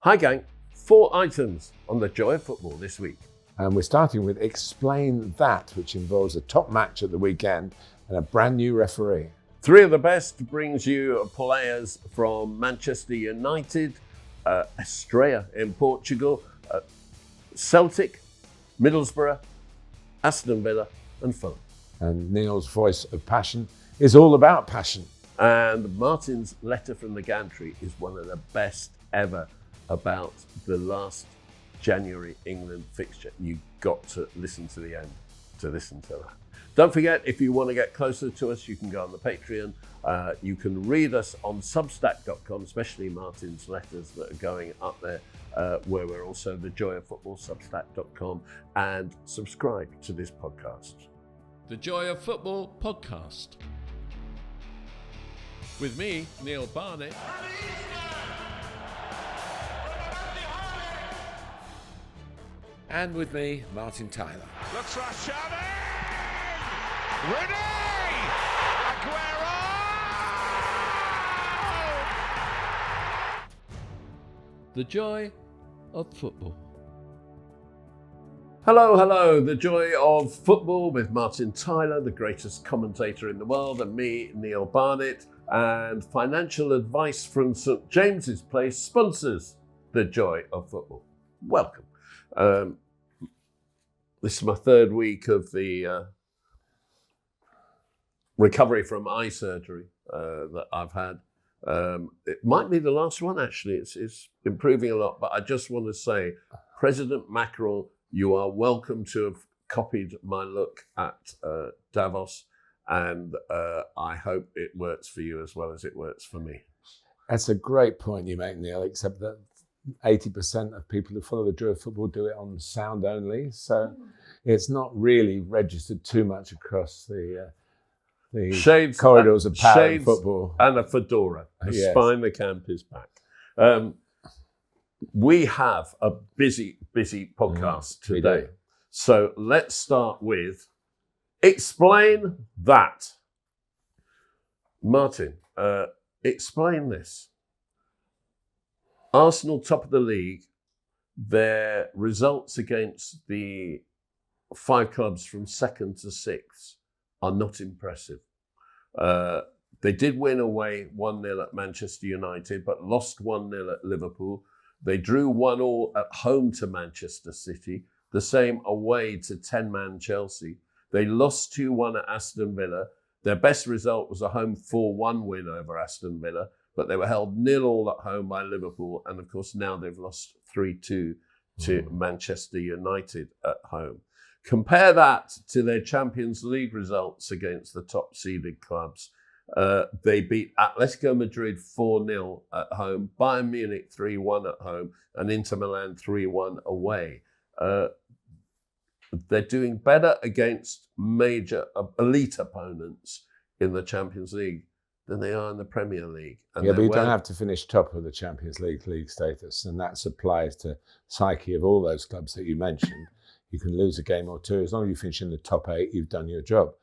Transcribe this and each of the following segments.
Hi gang, 4 items on the joy of football this week. And we're starting with Explain That, which involves a top match at the weekend and a brand new referee. 3 of the best brings you players from Manchester United, Austria in Portugal, Celtic, Middlesbrough, Aston Villa and Fulham. And Neil's voice of passion is all about passion. And Martin's letter from the gantry is one of the best ever about the last January England fixture. You got to listen to the end to listen to that. Don't forget, if you want to get closer to us, you can go on the Patreon. You can read us on substack.com, especially Martin's letters that are going up there, where we're also the joy of football, substack.com, and subscribe to this podcast. The Joy of Football podcast. With me, Neil Barnett. And with me, Martin Tyler. Looks for Xavi! Rooney! Aguero! The Joy of Football. Hello, the joy of football with Martin Tyler, the greatest commentator in the world, and me, Neil Barnett. And financial advice from St James's Place sponsors the joy of football. Welcome. This is my 3rd week of the recovery from eye surgery that I've had. It might be the last one, actually. It's improving a lot, but I just want to say, President Macron, you are welcome to have copied my look at Davos, and I hope it works for you as well as it works for me. That's a great point you make, Neil, except that 80% of people who follow the joy of football do it on sound only, so it's not really registered too much across the shades, corridors of power in football. And a fedora. Yes. Spine the camp is back. We have a busy podcast today. So let's start with Explain That. Martin, explain this. Arsenal top of the league, their results against the 5 clubs from 2nd to 6th are not impressive. They did win away 1-0 at Manchester United, but lost 1-0 at Liverpool. They drew 1-1 at home to Manchester City, the same away to 10-man Chelsea. They lost 2-1 at Aston Villa. Their best result was a home 4-1 win over Aston Villa, but they were held 0-0 at home by Liverpool. And of course, now they've lost 3-2 to Manchester United at home. Compare that to their Champions League results against the top seeded clubs. They beat Atletico Madrid 4-0 at home, Bayern Munich 3-1 at home, and Inter Milan 3-1 away. They're doing better against major elite opponents in the Champions League than they are in the Premier League. And yeah, but you don't have to finish top of the Champions League status, and that applies to psyche of all those clubs that you mentioned. You can lose a game or two. As long as you finish in the top 8, you've done your job.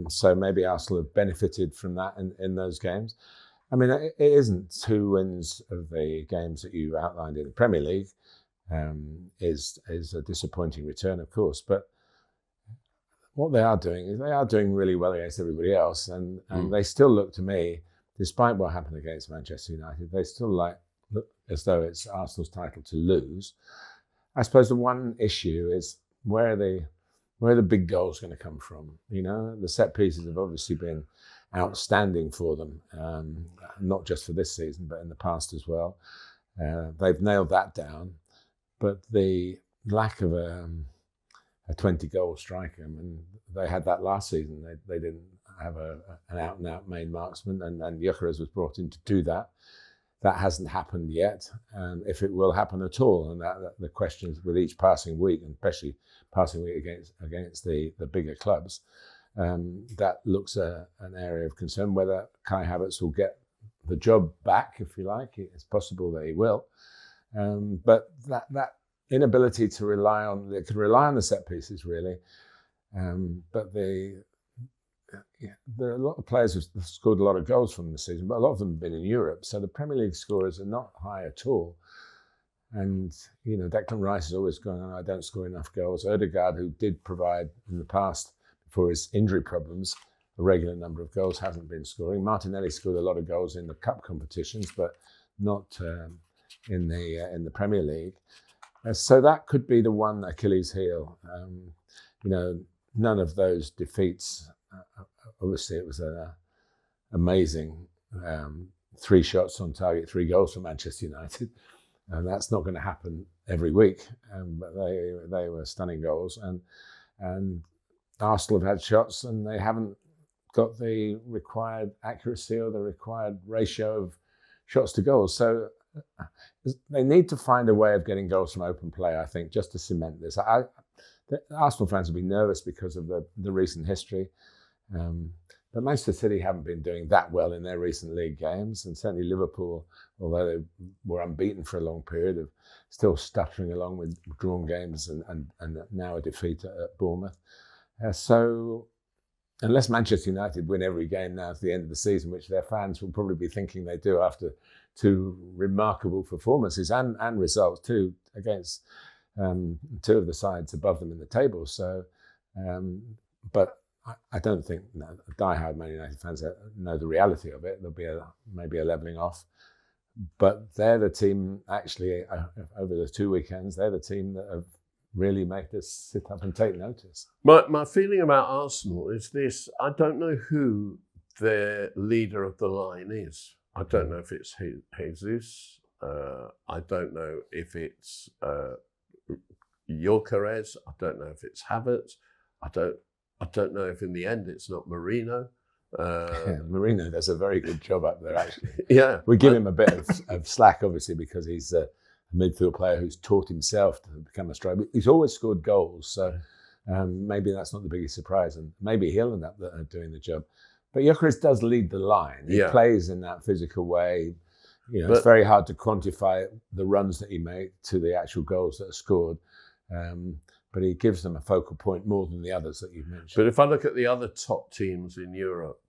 So maybe Arsenal have benefited from that in those games. I mean, it isn't 2 wins of the games that you outlined in the Premier League is a disappointing return, of course. But what they are doing is they are doing really well against everybody else. And they still look to me, despite what happened against Manchester United, they still look as though it's Arsenal's title to lose. I suppose the one issue is where are the big goals going to come from? You know, the set pieces have obviously been outstanding for them, not just for this season, but in the past as well. They've nailed that down, but the lack of a 20-goal striker, I mean, they had that last season. They didn't have an out-and-out main marksman, and Gyökeres was brought in to do that. That hasn't happened yet, and if it will happen at all, and that the questions with each passing week, and especially passing week against the bigger clubs, that looks an area of concern. Whether Kai Havertz will get the job back, if you like, it's possible that he will, but that inability to rely on the set pieces really, but there are a lot of players who've scored a lot of goals from the season, but a lot of them have been in Europe. So the Premier League scorers are not high at all. And, Declan Rice is always going, I don't score enough goals. Odegaard, who did provide in the past, before his injury problems, a regular number of goals, hasn't been scoring. Martinelli scored a lot of goals in the cup competitions, but not in the Premier League. So that could be the one Achilles heel. None of those defeats. Obviously, it was an amazing 3 shots on target, 3 goals for Manchester United. And that's not going to happen every week. But they were stunning goals. And Arsenal have had shots and they haven't got the required accuracy or the required ratio of shots to goals. So they need to find a way of getting goals from open play, I think, just to cement this. The Arsenal fans will be nervous because of the recent history. But Manchester City haven't been doing that well in their recent league games. And certainly Liverpool, although they were unbeaten for a long period, of still stuttering along with drawn games and now a defeat at Bournemouth. So unless Manchester United win every game now to the end of the season, which their fans will probably be thinking they do after 2 remarkable performances and results too against 2 of the sides above them in the table. So, but I don't think diehard Man United fans know the reality of it. There'll be maybe a levelling off. But they're the team, actually, over the 2 weekends, they're the team that have really made us sit up and take notice. My feeling about Arsenal is this: I don't know who their leader of the line is. I don't know if it's Jesus. I don't know if it's Gyökeres. I don't know if it's Havertz. I don't know if in the end it's not Mourinho. Mourinho does a very good job up there, actually. Yeah. We give him a bit of slack, obviously, because he's a midfield player who's taught himself to become a striker. He's always scored goals, so maybe that's not the biggest surprise, and maybe he'll end up doing the job. But Gyökeres does lead the line. He plays in that physical way. It's very hard to quantify the runs that he made to the actual goals that are scored. But he gives them a focal point more than the others that you've mentioned. But if I look at the other top teams in Europe,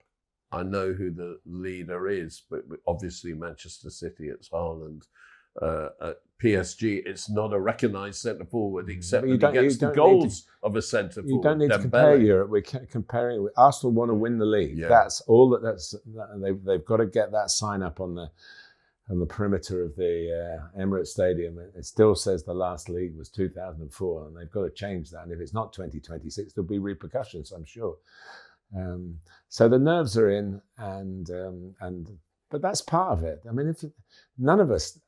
I know who the leader is, but obviously Manchester City, it's Haaland. At PSG, it's not a recognised centre forward, except that he gets the goals of a centre forward. You don't need to compare Europe. We're comparing it with Arsenal. Want to win the league. Yeah. That's all. They've got to get that sign up on the perimeter of the Emirates Stadium. It still says the last league was 2004, and they've got to change that. And if it's not 2026, there'll be repercussions, I'm sure. So the nerves are in, but that's part of it. I mean, none of us,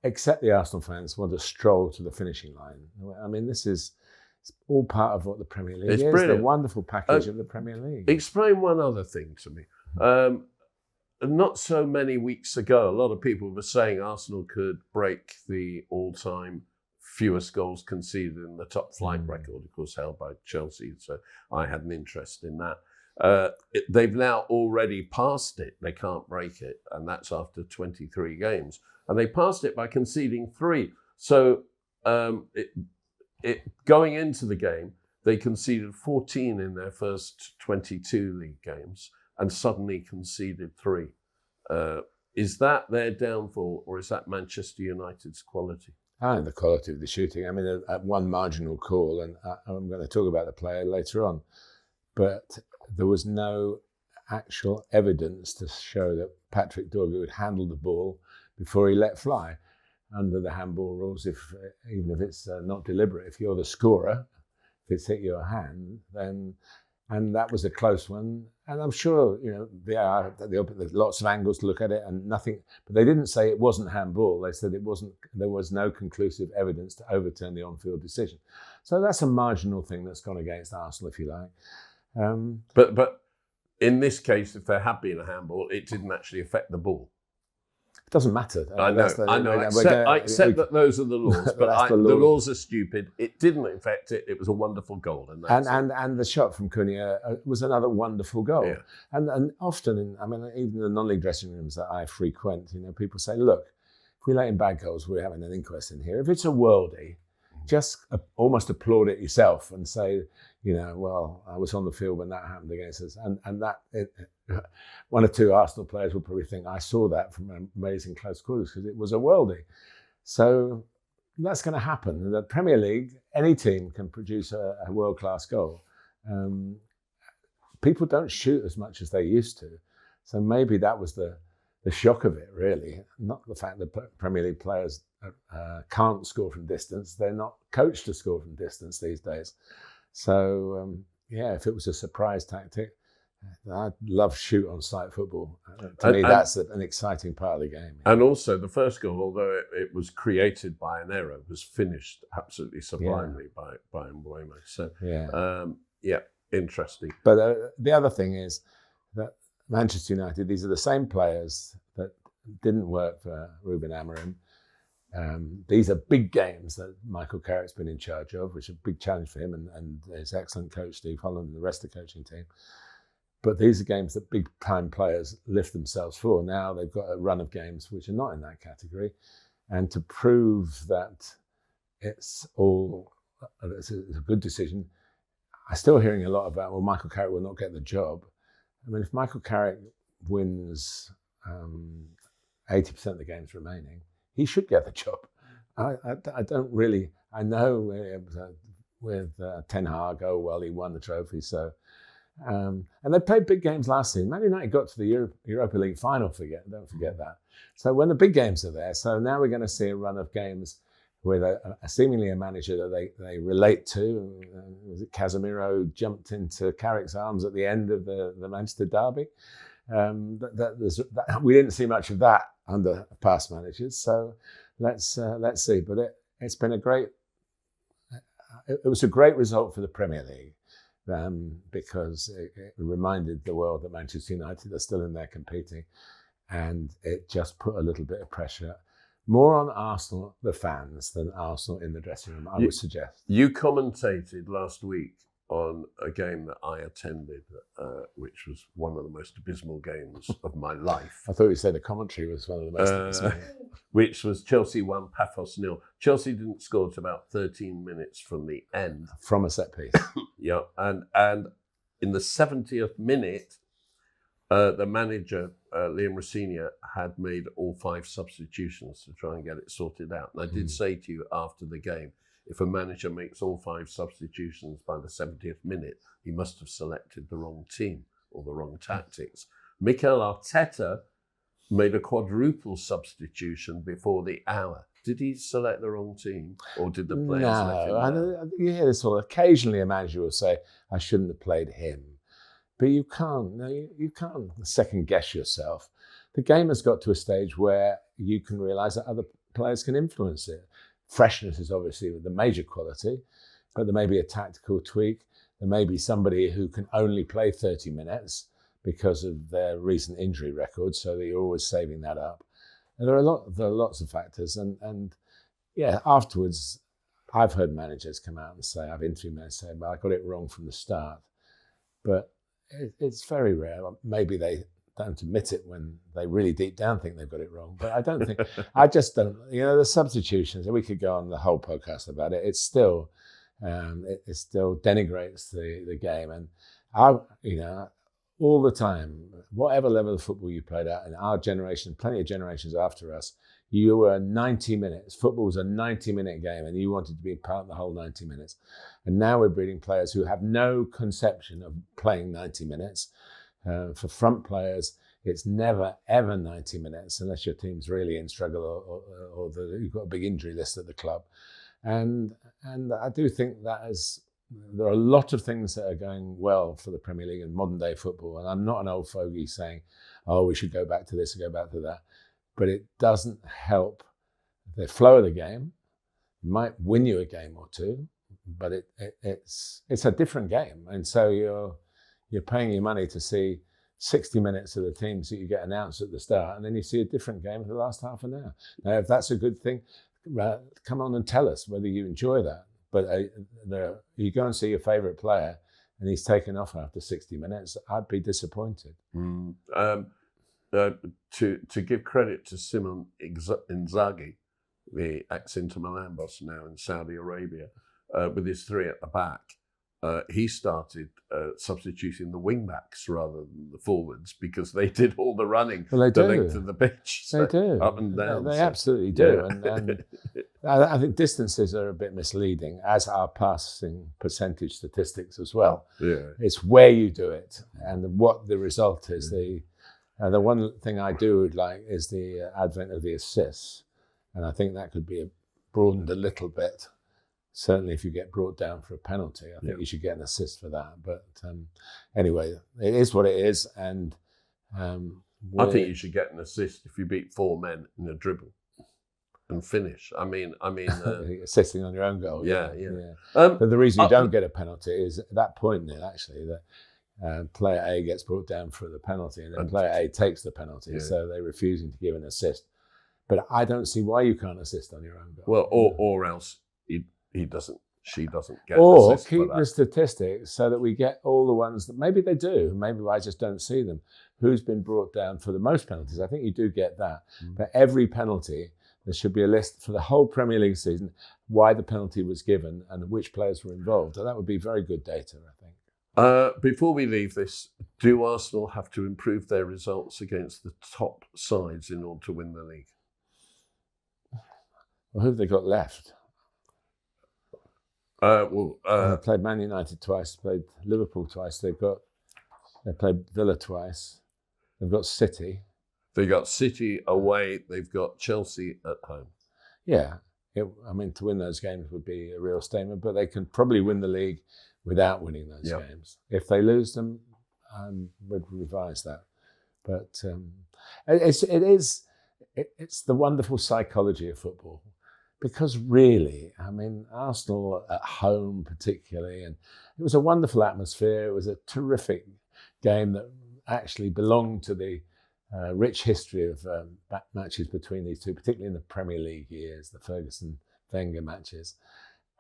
except the Arsenal fans, want to stroll to the finishing line. I mean, it's all part of what the Premier League is. Brilliant. The wonderful package of the Premier League. Explain one other thing to me. Not so many weeks ago, a lot of people were saying Arsenal could break the all-time fewest goals conceded in the top flight record, of course, held by Chelsea. So I had an interest in that. They've now already passed it. They can't break it. And that's after 23 games. And they passed it by conceding 3. So going into the game, they conceded 14 in their first 22 league games and suddenly conceded 3. Is that their downfall, or is that Manchester United's quality? And the quality of the shooting. I mean, at one marginal call, and I'm going to talk about the player later on, but there was no actual evidence to show that Patrick Dorgu had handled the ball before he let fly. Under the handball rules, even if it's not deliberate, if you're the scorer, if it's hit your hand, then, and that was a close one. And I'm sure, there's lots of angles to look at it and nothing, but they didn't say it wasn't handball. They said there was no conclusive evidence to overturn the on-field decision. So that's a marginal thing that's gone against Arsenal, if you like. But in this case, if there had been a handball, it didn't actually affect the ball. It doesn't matter. I know. I accept that those are the laws, but the laws are stupid. It didn't affect it. It was a wonderful goal. And the shot from Cunha was another wonderful goal. Yeah. And often, even in the non-league dressing rooms that I frequent, people say, look, if we let in bad goals, we're having an inquest in here. If it's a worldie, just almost applaud it yourself and say, well, I was on the field when that happened against us. And that, one or two Arsenal players will probably think, I saw that from amazing close quarters because it was a worldie. So that's going to happen. In the Premier League, any team can produce a world-class goal. People don't shoot as much as they used to. So maybe that was the shock of it, really. Not the fact that Premier League players can't score from distance. They're not coached to score from distance these days. So, if it was a surprise tactic, I'd love shoot on sight football. To me, that's an exciting part of the game. And also, the first goal, although it was created by an error, was finished absolutely sublimely by Mbeumo. So, interesting. But the other thing is that Manchester United, these are the same players that didn't work for Ruben Amorim. These are big games that Michael Carrick's been in charge of, which is a big challenge for him and his excellent coach, Steve Holland, and the rest of the coaching team. But these are games that big-time players lift themselves for. Now they've got a run of games which are not in that category. And to prove that it's a good decision, I'm still hearing a lot about, well, Michael Carrick will not get the job. I mean, if Michael Carrick wins 80% of the games remaining, he should get the job. I don't really, I know with Ten Hag, he won the trophy, so. And they played big games last season. Man United got to the Europa League final, don't forget that. So when the big games are there, so now we're going to see a run of games with seemingly a manager that they relate to. Was it Casemiro jumped into Carrick's arms at the end of the Manchester derby? We didn't see much of that under past managers. So let's see. But it's been it was a great result for the Premier League. Because it reminded the world that Manchester United are still in there competing, and it just put a little bit of pressure more on Arsenal, the fans, than Arsenal in the dressing room, I would suggest. You commentated last week on a game that I attended, which was one of the most abysmal games of my life. I thought you said the commentary was one of the most abysmal. Which was Chelsea 1, Paphos 0. Chelsea didn't score to about 13 minutes from the end. From a set piece. Yeah, and in the 70th minute, the manager, Liam Rosenior, had made all 5 substitutions to try and get it sorted out. And I did say to you after the game, if a manager makes all 5 substitutions by the 70th minute, he must have selected the wrong team or the wrong tactics. Mikel Arteta made a quadruple substitution before the hour. Did he select the wrong team, or did the players let him down? You hear this all. Occasionally a manager will say, I shouldn't have played him. But you can't second guess yourself. The game has got to a stage where you can realise that other players can influence it. Freshness is obviously the major quality, but there may be a tactical tweak. There may be somebody who can only play 30 minutes because of their recent injury record, so that you're always saving that up. And there are lots of factors, and afterwards, I've heard managers come out and say, I've interviewed managers saying, well, I got it wrong from the start. But it's very rare. Maybe they don't admit it when they really deep down think they've got it wrong. But I don't think, I just don't, the substitutions, we could go on the whole podcast about it. It still denigrates the game. And all the time, whatever level of football you played at, in our generation, plenty of generations after us, you were 90 minutes. Football was a 90-minute game, and you wanted to be part of the whole 90 minutes. And now we're breeding players who have no conception of playing 90 minutes. For front players, it's never, ever 90 minutes, unless your team's really in struggle or you've got a big injury list at the club. And I do think there are a lot of things that are going well for the Premier League and modern day football. And I'm not an old fogey saying, oh, we should go back to this or go back to that. But it doesn't help the flow of the game. It might win you a game or two, but it's a different game. And so you're paying your money to see 60 minutes of the teams that you get announced at the start, and then you see a different game for the last half an hour. Now, if that's a good thing, come on and tell us whether you enjoy that. But you go and see your favourite player and he's taken off after 60 minutes, I'd be disappointed. To give credit to Simon Inzaghi, the ex-Inter Milan boss now in Saudi Arabia, with his 3 at the back, he started substituting the wing backs rather than the forwards because they did all the running Well, they the do. length of the pitch. They do. Up and down. They absolutely do. Yeah. And I think distances are a bit misleading, as are passing percentage statistics as well. Yeah. It's where you do it and what the result is. The one thing I do like is the advent of the assists. And I think that could be broadened a little bit. Certainly, if you get brought down for a penalty, I think you should get an assist for that. But anyway, it is what it is. And I think you should get an assist if you beat 4 men in a dribble and finish. I mean, assisting on your own goal. Yeah. But the reason you don't get a penalty is at that point, Neil, actually, that player A gets brought down for the penalty, and then player A takes the penalty, so they're refusing to give an assist. But I don't see why you can't assist on your own goal. Well, or else she doesn't get or assist keep for that. the statistics so that we get all the ones that maybe they do, maybe I just don't see them. Who's been brought down for the most penalties? I think you do get that. But every penalty, there should be a list for the whole Premier League season, why the penalty was given and which players were involved. And that would be very good data, I think. Before we leave this, do Arsenal have to improve their results against the top sides in order to win the league? Well, who have they got left? They played Man United twice, played Liverpool twice. They played Villa twice. They've got City. They got City away. They've got Chelsea at home. Yeah, to win those games would be a real statement. But they can probably win the league without winning those games. If they lose them, we'd revise that. But it's the wonderful psychology of football. Because really, Arsenal at home particularly, and it was a wonderful atmosphere. It was a terrific game that actually belonged to the rich history of matches between these two, particularly in the Premier League years, the Ferguson-Wenger matches.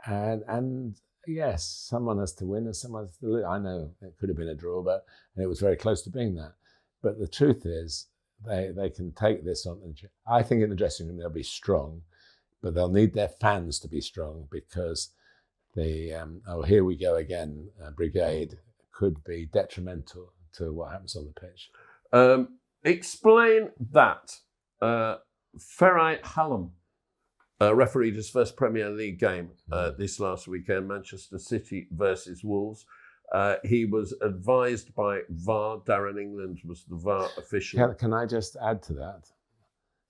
And yes, someone has to win and someone has to lose. I know it could have been a draw, and it was very close to being that. But the truth is, they can take this on. I think in the dressing room they'll be strong. But they'll need their fans to be strong because the here we go again brigade could be detrimental to what happens on the pitch. Explain that. Farai Hallam refereed his first Premier League game this last weekend, Manchester City versus Wolves. He was advised by VAR. Darren England was the VAR official. Can I just add to that?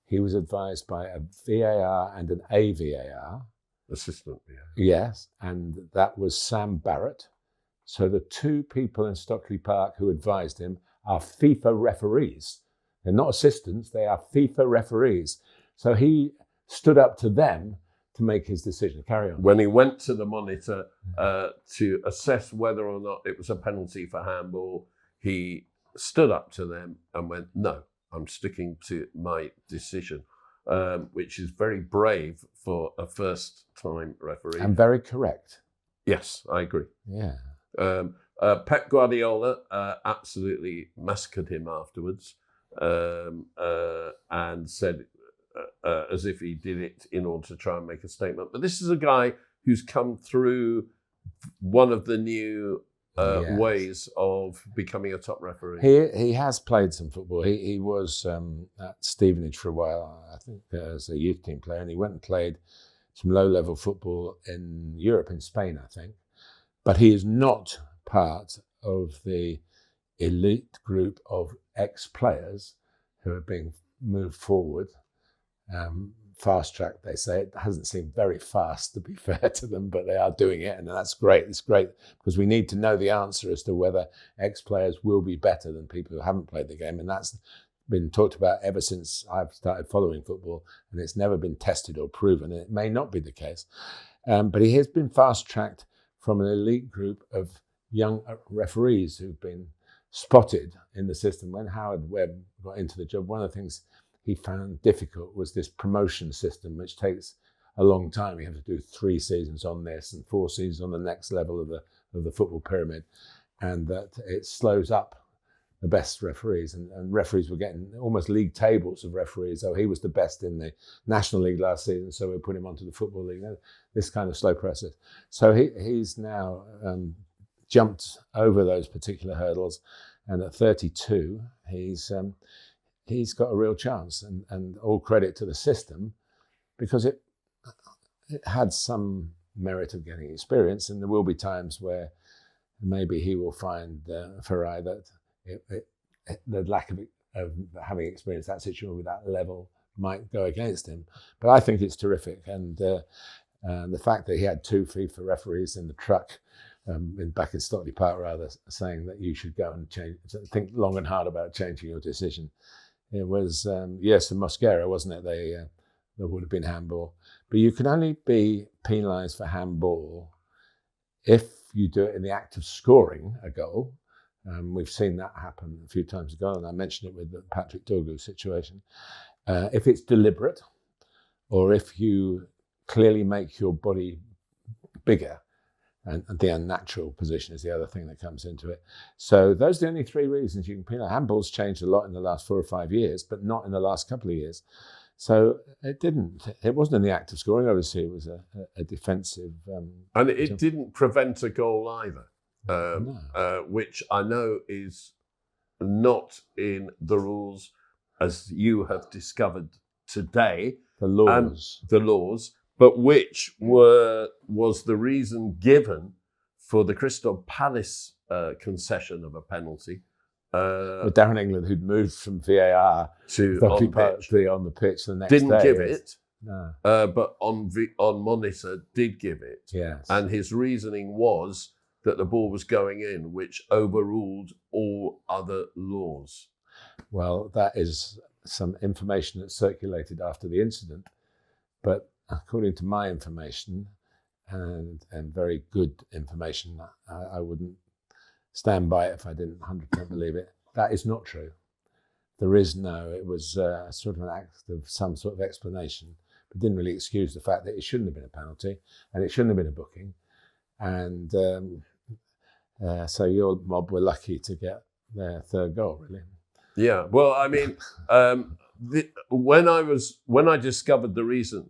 He was advised by a VAR and an AVAR. Assistant, yeah. Yes, and that was Sam Barrett. So the two people in Stockley Park who advised him are FIFA referees. They're not assistants, they are FIFA referees. So he stood up to them to make his decision. Carry on. When he went to the monitor to assess whether or not it was a penalty for handball, he stood up to them and went, no. I'm sticking to my decision, which is very brave for a first-time referee. And very correct. Yes, I agree. Yeah. Pep Guardiola absolutely massacred him afterwards and said as if he did it in order to try and make a statement. But this is a guy who's come through one of the new ways of becoming a top referee. He has played some football. He was at Stevenage for a while, I think, as a youth team player, and he went and played some low-level football in Europe, in Spain, I think. But he is not part of the elite group of ex-players who are being moved forward. Fast track, they say. It hasn't seemed very fast, to be fair to them, but they are doing it, and that's great. It's great because we need to know the answer as to whether ex-players will be better than people who haven't played the game, and that's been talked about ever since I've started following football, and it's never been tested or proven, and it may not be the case. But he has been fast-tracked from an elite group of young referees who've been spotted in the system. When Howard Webb got into the job, one of the things he found difficult was this promotion system, which takes a long time. You have to do 3 seasons on this and 4 seasons on the next level of the football pyramid, and that it slows up the best referees. And referees were getting almost league tables of referees. Oh, he was the best in the National League last season, so we'll put him onto the Football League. This kind of slow process. So he's now jumped over those particular hurdles, and at 32, he's got a real chance, and all credit to the system, because it had some merit of getting experience, and there will be times where maybe he will find Farai that the lack of having experienced that situation with that level might go against him. But I think it's terrific, and the fact that he had 2 FIFA referees in the truck back in Stockley Park, rather, saying that you should go and think long and hard about changing your decision. It was yes, a Mosquera, wasn't it? There would have been handball, but you can only be penalised for handball if you do it in the act of scoring a goal. We've seen that happen a few times ago, and I mentioned it with the Patrick Dorgu situation. If it's deliberate, or if you clearly make your body bigger, and the unnatural position is the other thing that comes into it. So those are the only 3 reasons you can penalise. Handball's changed a lot in the last 4 or 5 years, but not in the last couple of years. So it wasn't in the act of scoring. Obviously, it was a defensive. And it didn't prevent a goal either, which I know is not in the rules as you have discovered today. The laws. But which was the reason given for the Crystal Palace concession of a penalty. With Darren England, who'd moved from VAR to on the pitch the next day. Didn't give it, no. But on monitor did give it. Yes. And his reasoning was that the ball was going in, which overruled all other laws. Well, that is some information that circulated after the incident, but according to my information, and very good information, I wouldn't stand by it if I didn't 100% believe it. That is not true. There is it was sort of an act of some sort of explanation, but didn't really excuse the fact that it shouldn't have been a penalty and it shouldn't have been a booking. And so your mob were lucky to get their 3rd goal, really. Yeah, well, I mean, when I discovered the reason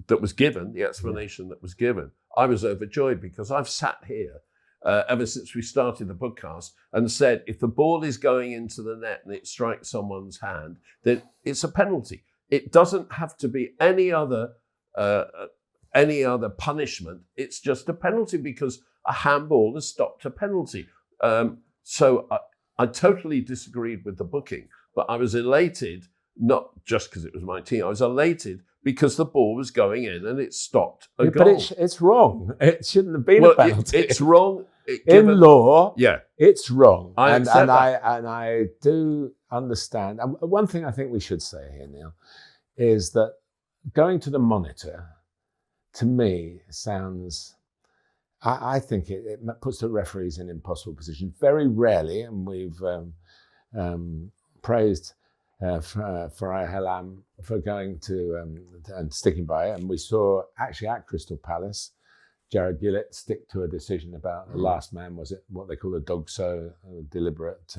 that was given, the explanation that was given, I was overjoyed, because I've sat here ever since we started the podcast and said, if the ball is going into the net and it strikes someone's hand, then it's a penalty. It doesn't have to be any other punishment. It's just a penalty, because a handball has stopped a penalty. So I totally disagreed with the booking, but I was elated, not just because it was my team. I was elated because the ball was going in and it stopped a goal. But it's wrong. It shouldn't have been a penalty. It's wrong. In law, yeah, it's wrong. And I do understand. And one thing I think we should say here, Neil, is that going to the monitor, to me, sounds... I think it puts the referees in impossible position. Very rarely, and we've praised Farai Hallam for going to and sticking by it. And we saw actually at Crystal Palace, Jared Gillett stick to a decision about the last man, was it what they call a dog so, deliberate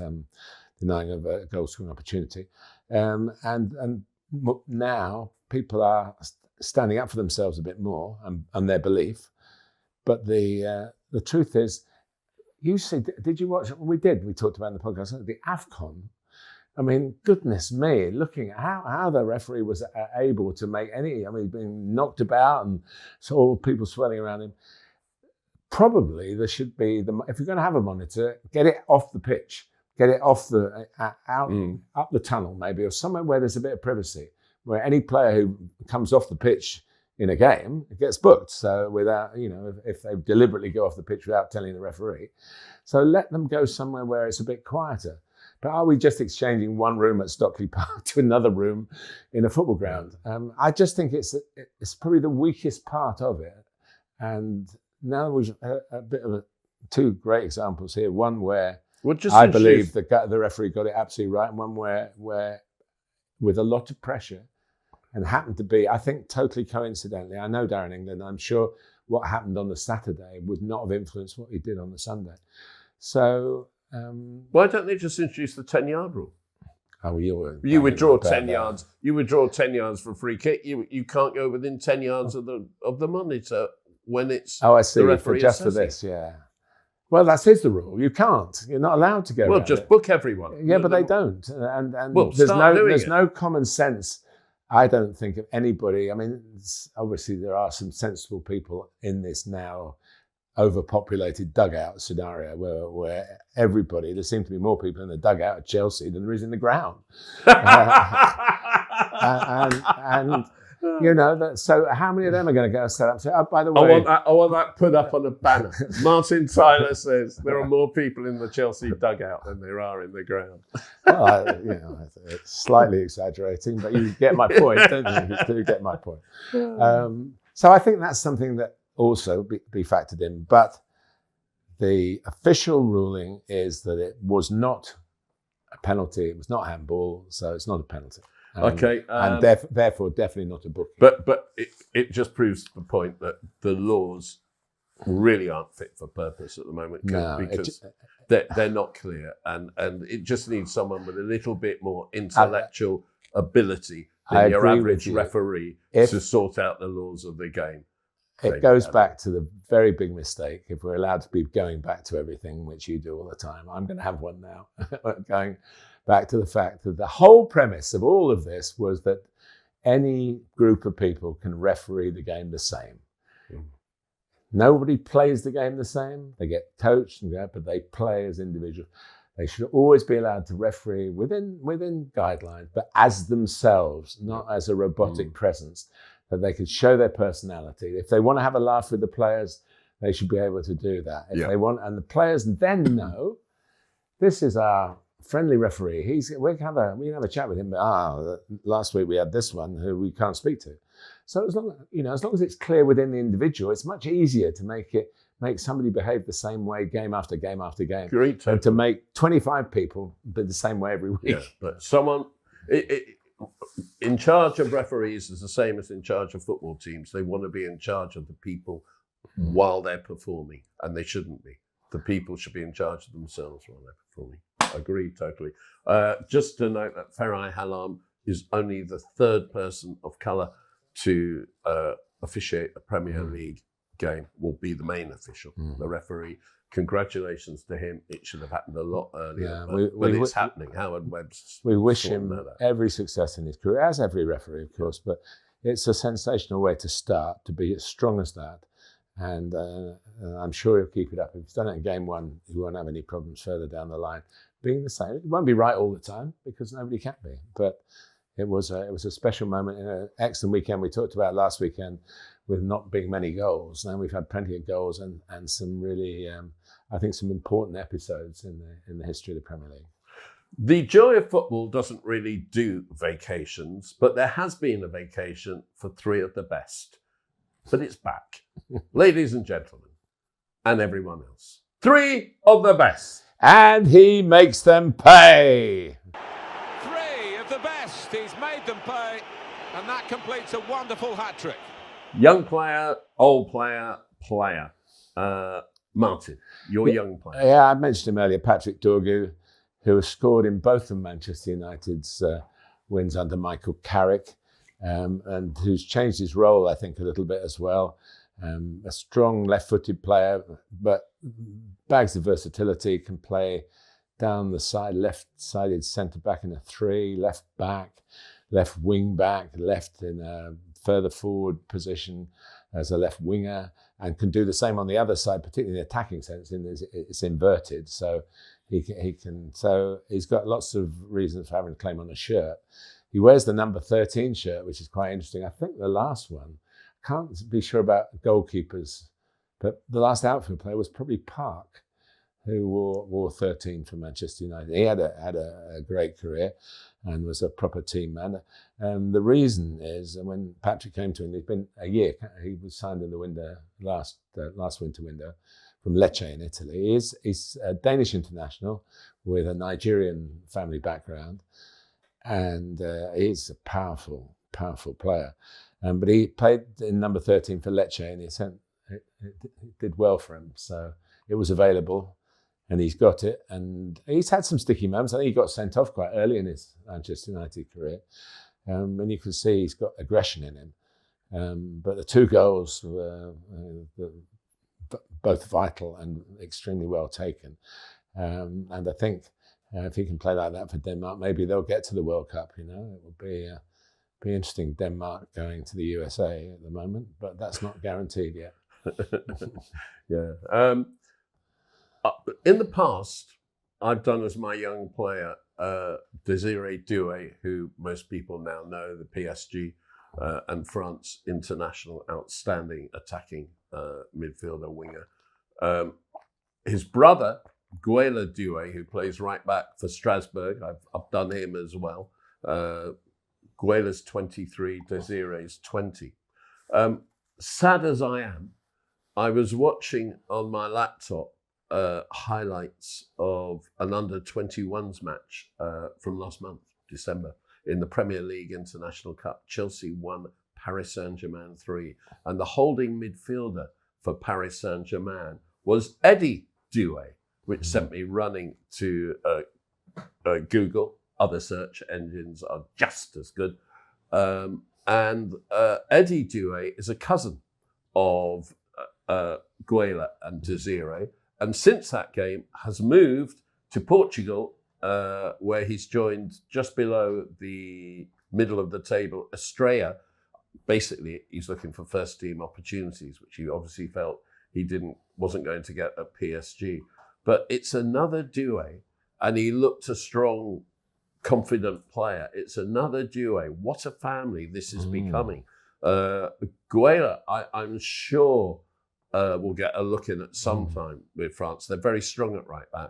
denying of a goal scoring opportunity. And now people are standing up for themselves a bit more and their belief. But the truth is, you see, did you watch it? We did. We talked about in the podcast, the AFCON. I mean, goodness me, looking at how the referee was able to make being knocked about and saw people swelling around him. Probably there should be, if you're going to have a monitor, get it off the pitch, get it off up the tunnel maybe, or somewhere where there's a bit of privacy, where any player who comes off the pitch in a game gets booked. So without, if they deliberately go off the pitch without telling the referee. So let them go somewhere where it's a bit quieter. But are we just exchanging one room at Stockley Park to another room in a football ground? I just think it's probably the weakest part of it. And now we've a bit of 2 great examples here. One where I believe the referee got it absolutely right, and one where with a lot of pressure, and happened to be, I think, totally coincidentally. I know Darren England. I'm sure what happened on the Saturday would not have influenced what he did on the Sunday. So... why don't they just introduce the 10-yard rule? Oh, you withdraw 10 yards. You withdraw 10 yards for a free kick. You can't go within 10 yards of the monitor when it's I see. The referee just for assessing. this, yeah. Well, that is the rule. You can't. You're not allowed to go. Well, around just it. book everyone. Yeah, but they don't. And Well, there's no common sense. I don't think of anybody. I mean, obviously there are some sensible people in this now overpopulated dugout scenario where everybody, there seem to be more people in the dugout at Chelsea than there is in the ground. And you know, so how many of them are going to go set up? So, oh, by the way, I want that put up on a banner. Martin Tyler says there are more people in the Chelsea dugout than there are in the ground. Well, you know, it's slightly exaggerating, but you get my point, don't you? You do get my point. So I think that's something that also be factored in. But the official ruling is that it was not a penalty. It was not handball, so it's not a penalty. Okay, and therefore definitely not a booking. But it just proves the point that the laws really aren't fit for purpose at the moment because they're not clear, and it just needs someone with a little bit more intellectual ability than your average referee to sort out the laws of the game. It goes back to the very big mistake. If we're allowed to be going back to everything, which you do all the time, I'm going to have one now. Going back to the fact that the whole premise of all of this was that any group of people can referee the game the same. Nobody plays the game the same. They get coached, but they play as individuals. They should always be allowed to referee within guidelines, but as themselves, not as a robotic presence, that they could show their personality. If they want to have a laugh with the players, they should be able to do that. If they want, and the players then know, this is our friendly referee. We can have a chat with him. Last week we had this one who we can't speak to. So as long as it's clear within the individual, it's much easier to make somebody behave the same way game after game after game. Great. And to make 25 people be the same way every week. Yeah, but someone in charge of referees is the same as in charge of football teams. They want to be in charge of the people while they're performing, and they shouldn't be. The people should be in charge of themselves while they're performing. Agreed, totally. Just to note that Farai Hallam is only the third person of colour to officiate a Premier League game, will be the main official, the referee. Congratulations to him. It should have happened a lot earlier, but it's happening. Howard Webb's. We wish him every success in his career, as every referee, of course, but it's a sensational way to start, to be as strong as that. And I'm sure he'll keep it up. If he's done it in game one, he won't have any problems further down the line. Being the same, it won't be right all the time because nobody can be. But it was a special moment in an excellent weekend. We talked about last weekend with not being many goals. Now we've had plenty of goals and some really, I think, some important episodes in the history of the Premier League. The joy of football doesn't really do vacations, but there has been a vacation for three of the best. But it's back. Ladies and gentlemen, and everyone else. Three of the best. And he makes them pay. Three of the best. He's made them pay. And that completes a wonderful hat-trick. Young player, old player. Martin, your young player. Yeah, I mentioned him earlier, Patrick Dorgu, who has scored in both of Manchester United's wins under Michael Carrick. And who's changed his role, I think, a little bit as well. A strong left-footed player, but bags of versatility, can play down the side, left-sided centre-back in a 3, left-back, left wing-back, left in a further forward position as a left winger, and can do the same on the other side, particularly in the attacking sense, it's inverted. So he can. So he's got lots of reasons for having a claim on a shirt. He wears the number 13 shirt, which is quite interesting. I think the last one, I can't be sure about goalkeepers, but the last outfield player was probably Park, who wore 13 for Manchester United. He had a great career and was a proper team man. The reason is, when Patrick came to him, he's been a year. He was signed in the window last winter window from Lecce in Italy. He's a Danish international with a Nigerian family background. And he's a powerful player. But he played in number 13 for Lecce, and it did well for him. So it was available, and he's got it. And he's had some sticky moments. I think he got sent off quite early in his Manchester United career. And you can see he's got aggression in him. But the two goals, both vital and extremely well taken. And I think if he can play like that for Denmark, maybe they'll get to the World Cup. It would be interesting. Denmark going to the USA at the moment, but that's not guaranteed yet. Yeah. In the past, I've done as my young player Désiré Doué, who most people now know, the PSG and France international, outstanding attacking midfielder winger. His brother, Guéla Doué, who plays right back for Strasbourg, I've done him as well. Guéla's 23, Désiré's 20. Sad as I am, I was watching on my laptop highlights of an under-21s match from last month, December, in the Premier League International Cup. Chelsea won, Paris Saint-Germain 3. And the holding midfielder for Paris Saint-Germain was Eddy Doue, which sent me running to Google. Other search engines are just as good. And Eddy Doue is a cousin of Guéla and Désiré, and since that game has moved to Portugal, where he's joined just below the middle of the table, Austria. Basically, he's looking for first team opportunities, which he obviously felt he wasn't going to get at PSG. But it's another Doué, and he looked a strong, confident player. It's another Doué. What a family this is becoming. Guéla, I'm sure, will get a look in at some time with France. They're very strong at right back,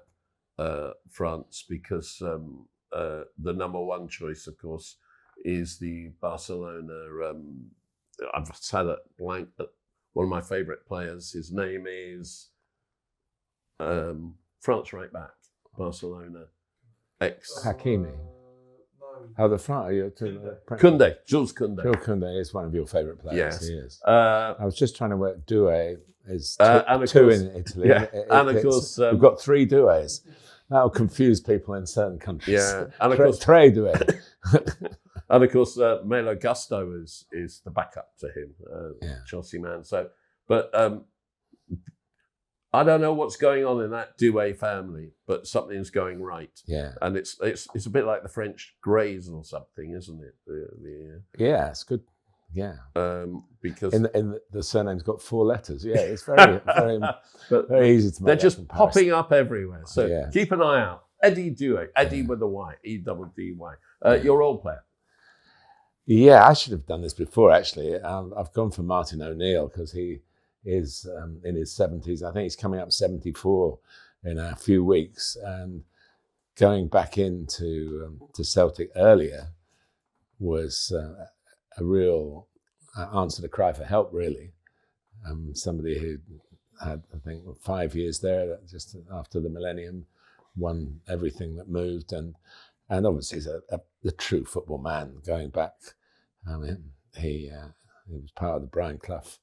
France, because the number one choice, of course, is the Barcelona. I've had a blank. One of my favourite players. His name is France right back, Barcelona. Hakimi. Oh, the front. Koundé, Jules Koundé. Jules Koundé is one of your favourite players. Yes. He is. I was just trying to work. Doué is and two course, in Italy. Yeah, and of course we've got 3 Doués. That'll confuse people in certain countries. Yeah, and of course Trey Doué. And of course, Malo Gusto is the backup to him, Chelsea man. So, but I don't know what's going on in that Doué family, but something's going right. Yeah, and it's a bit like the French Greys or something, isn't it? Yeah, it's good. Yeah, because in the surname's got 4 letters. Yeah, it's very very easy to make. They're just popping up everywhere. So keep an eye out. Eddy Doue, Eddy with a Y, E-double-D-Y. Your old player. Yeah, I should have done this before, actually. I've gone for Martin O'Neill because he is in his 70s. I think he's coming up 74 in a few weeks. And going back into to Celtic earlier was a real answer to cry for help, really. Somebody who had, I think, 5 years there, just after the millennium, won everything that moved. And obviously he's a true football man going back. I mean, he was part of the Brian Clough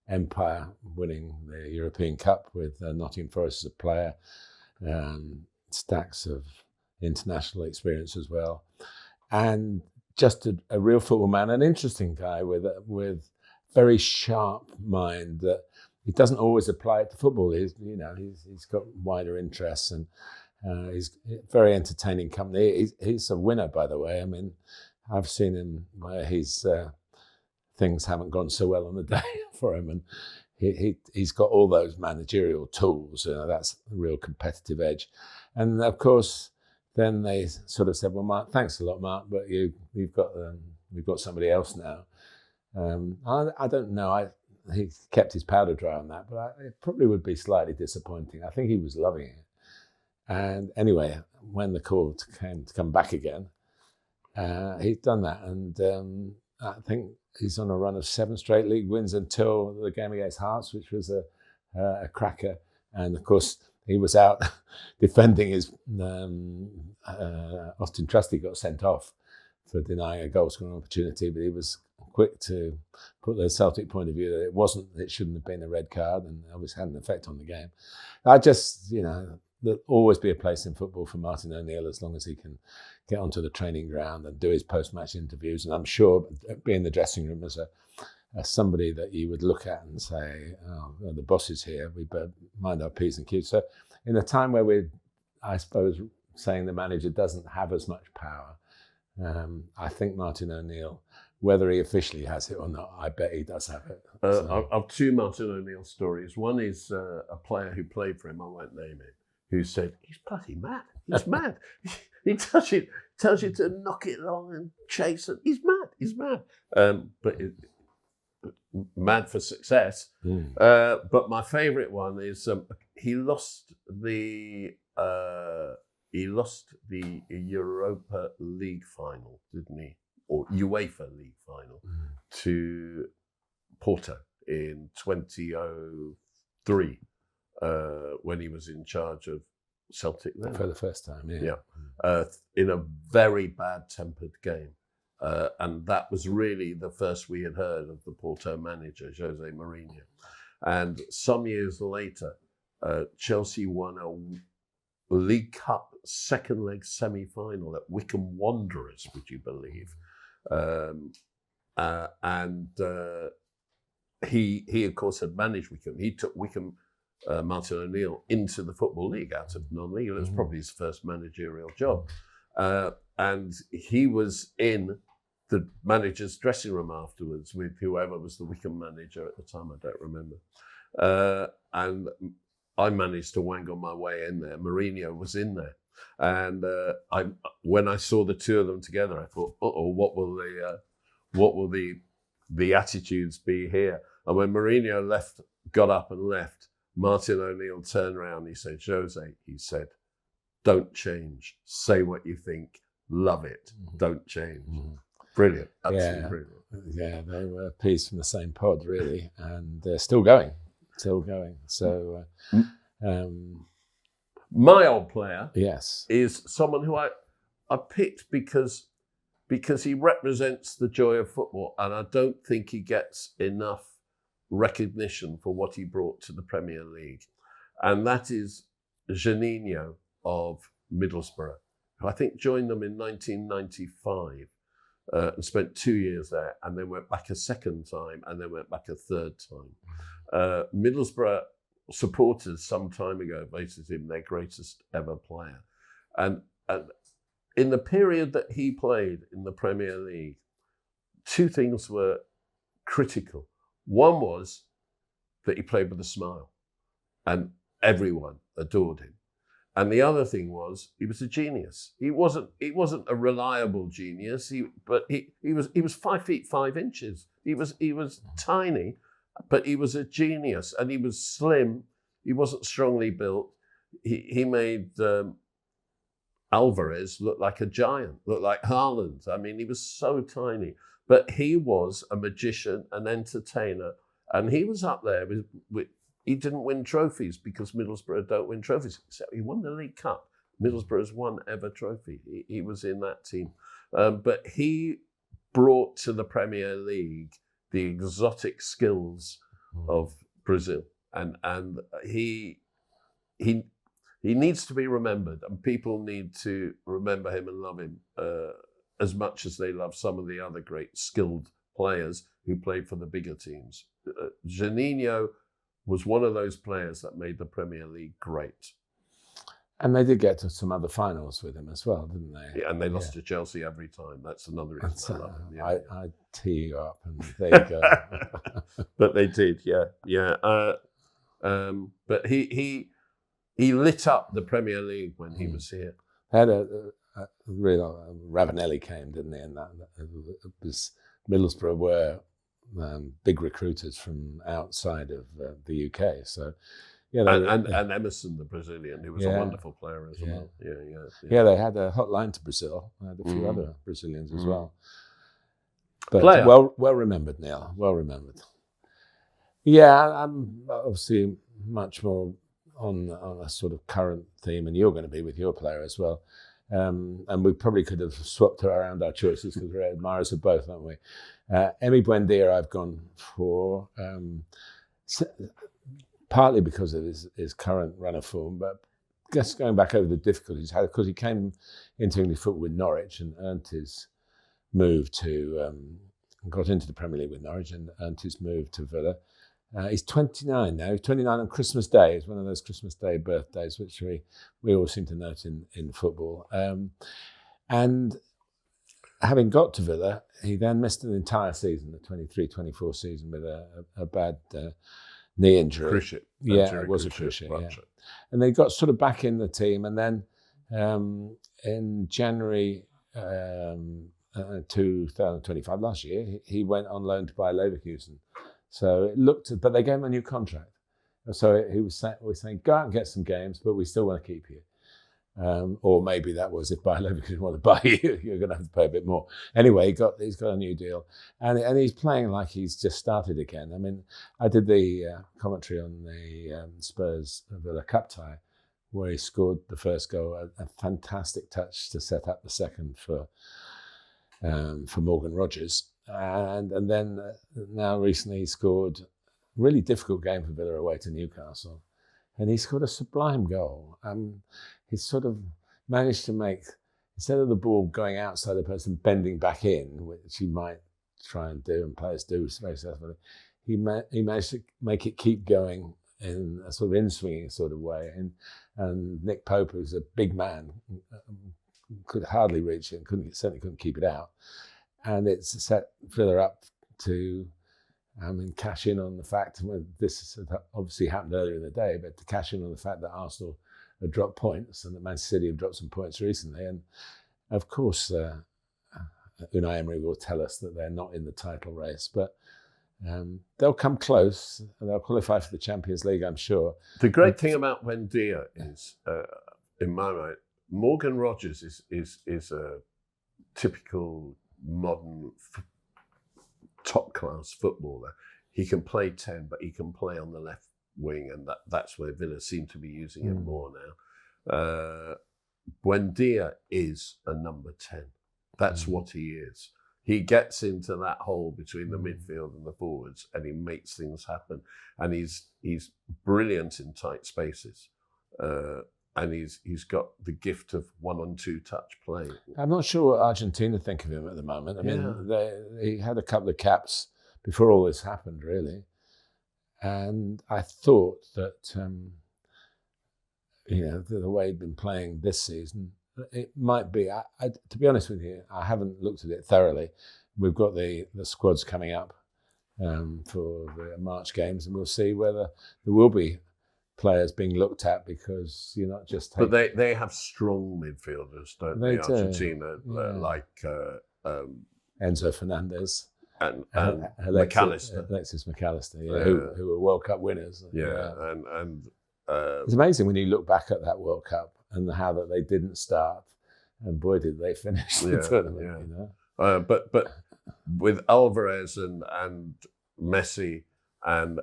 empire, winning the European Cup with Nottingham Forest as a player, stacks of international experience as well, and just a real football man, an interesting guy with very sharp mind that he doesn't always apply it to football. He's got wider interests, and he's very entertaining company. He's a winner, by the way. I mean, I've seen him where things haven't gone so well on the day for him, and he's got all those managerial tools. That's a real competitive edge. And of course, then they sort of said, "Well, Mark, thanks a lot, Mark, but we've got somebody else now." I don't know. He kept his powder dry on that, but it probably would be slightly disappointing. I think he was loving it. And anyway, when the call came to come back again, he'd done that, and I think he's on a run of 7 straight league wins until the game against Hearts, which was a cracker. And of course, he was out defending his Austin Trusty got sent off for denying a goal scoring opportunity, but he was quick to put the Celtic point of view that it shouldn't have been a red card, and obviously had an effect on the game. I just, there'll always be a place in football for Martin O'Neill as long as he can get onto the training ground and do his post-match interviews. And I'm sure be in the dressing room as somebody that you would look at and say, oh, well, the boss is here, we better mind our P's and Q's. So in a time where we're, I suppose, saying the manager doesn't have as much power, I think Martin O'Neill, whether he officially has it or not, I bet he does have it. I've two Martin O'Neill stories. One is a player who played for him, I won't name it, who said, he's bloody mad. He's mad. He tells you to knock it along and chase it. He's mad. But mad for success. But my favourite one is he lost the Europa League final, didn't he? Or UEFA League final to Porto in 2003 when he was in charge of Celtic then. For the first time, in a very bad-tempered game. And that was really the first we had heard of the Porto manager, Jose Mourinho. And some years later, Chelsea won a League Cup second leg semi-final at Wycombe Wanderers, would you believe? He of course had managed Wycombe. He took Wycombe, Martin O'Neill, into the Football League out of non-league. It was probably his first managerial job. And he was in the manager's dressing room afterwards with whoever was the Wycombe manager at the time, I don't remember. And I managed to wangle my way in there. Mourinho was in there. And when I saw the two of them together, I thought, what will the attitudes be here? And when Mourinho got up and left, Martin O'Neill turned around. He said, Jose, he said, don't change. Say what you think. Love it. Don't change. Brilliant. Absolutely brilliant. Yeah, they were peas from the same pod, really, and they're still going. So, my old player, yes, is someone who I picked because he represents the joy of football, and I don't think he gets enough recognition for what he brought to the Premier League, and that is Juninho of Middlesbrough, who I think joined them in 1995 and spent 2 years there, and then went back a second time, and then went back a third time. Middlesbrough supporters some time ago voted him their greatest ever player. And in the period that he played in the Premier League, two things were critical. One was that he played with a smile and everyone adored him. And the other thing was he was a genius. He wasn't a reliable genius, but he was 5 feet 5 inches. He was tiny, but he was a genius, and he was slim. He wasn't strongly built. He made Alvarez look like a giant, look like Haaland. I mean, he was so tiny, but he was a magician, an entertainer, and he was up there with he didn't win trophies because Middlesbrough don't win trophies. Except he won the League Cup, Middlesbrough's one ever trophy. He was in that team, but he brought to the Premier League the exotic skills of Brazil, and he needs to be remembered, and people need to remember him and love him as much as they love some of the other great skilled players who played for the bigger teams. Juninho was one of those players that made the Premier League great. And they did get to some other finals with him as well, didn't they? Yeah, and they lost to Chelsea every time. That's another reason I love him. Yeah. I tee you up, and there you go. But they did, yeah. But he lit up the Premier League when he was here. They had a real Ravanelli came, didn't he? And that was Middlesbrough were big recruiters from outside of the UK. So, yeah, and Emerson, the Brazilian, who was a wonderful player as well. Yeah, they had a hotline to Brazil. They had a few other Brazilians as well. But Player. well remembered, Neil. Well remembered. Yeah, I'm obviously much more on a sort of current theme, and you're going to be with your player as well. And we probably could have swapped around our choices because we're admirers of both, aren't we? Emi Buendía I've gone for, partly because of his current run of form, but just going back over the difficulties he had, because he came into English football with Norwich and earned his move to got into the Premier League with Norwich and earned his move to Villa. He's 29 now. He's 29 on Christmas Day. It's one of those Christmas Day birthdays, which we all seem to note in football. And having got to Villa, he then missed an entire season, the 23-24 season, with a bad knee injury. Cruciate. Yeah, it was a cruciate. Yeah. And they got sort of back in the team. And then in January 2025, last year, he went on loan to Bayer Leverkusen. So it looked, but they gave him a new contract. So he was saying, go out and get some games, but we still want to keep you. Or maybe that was if Bayer Leverkusen want to buy you, you're going to have to pay a bit more. Anyway, he's got a new deal, and he's playing like he's just started again. I mean, I did the commentary on the Spurs Villa Cup tie, where he scored the first goal, a fantastic touch to set up the second for Morgan Rogers. And then now recently he scored a really difficult game for Villa away to Newcastle. And he scored a sublime goal. He sort of managed to make, instead of the ball going outside the person, bending back in, which he might try and do, and players do very successfully, he managed to make it keep going in a sort of in-swinging sort of way. And Nick Pope, who's a big man, could hardly reach it, and certainly couldn't keep it out. And it's set Villa up to cash in on the fact, well, this had obviously happened earlier in the day, but to cash in on the fact that Arsenal had dropped points and that Manchester City have dropped some points recently. And of course, Unai Emery will tell us that they're not in the title race, but they'll come close and they'll qualify for the Champions League, I'm sure. The great thing about Buendía is, in my mind, Morgan Rogers is a typical modern top-class footballer. He can play 10, but he can play on the left wing, and that's where Villa seem to be using him more now. Buendía is a number 10. That's what he is. He gets into that hole between the midfield and the forwards, and he makes things happen. And he's brilliant in tight spaces. And he's got the gift of 1-on-2 touch play. I'm not sure what Argentina think of him at the moment. I mean, he had a couple of caps before all this happened, really. And I thought that, the way he'd been playing this season, it might be, to be honest with you, I haven't looked at it thoroughly. We've got the squads coming up for the March games, and we'll see whether there will be players being looked at, because you're not just taking... But they have strong midfielders, don't they? Argentina, like Enzo Fernandez and Alexis McAllister, who are World Cup winners. And it's amazing when you look back at that World Cup and how that they didn't start, and boy did they finish the tournament. But with Alvarez and Messi and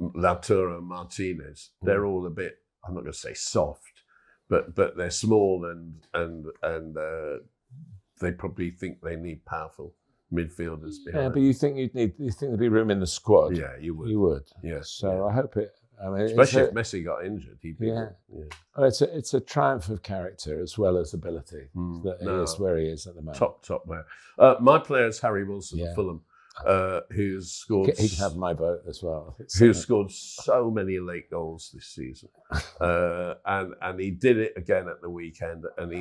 Lautaro Martinez, they're all a bit, I'm not going to say soft, but they're small and they probably think they need powerful midfielders behind. Yeah, but you think there'd be room in the squad? Yeah, you would. You would. Yeah. So I hope it. I mean, especially if Messi got injured, he'd be. Yeah. Oh, it's a triumph of character as well as ability that he is where he is at the moment. Top player. My player is Harry Wilson of Fulham, who's scored. He can have my vote as well. Who's scored so many late goals this season, and he did it again at the weekend. And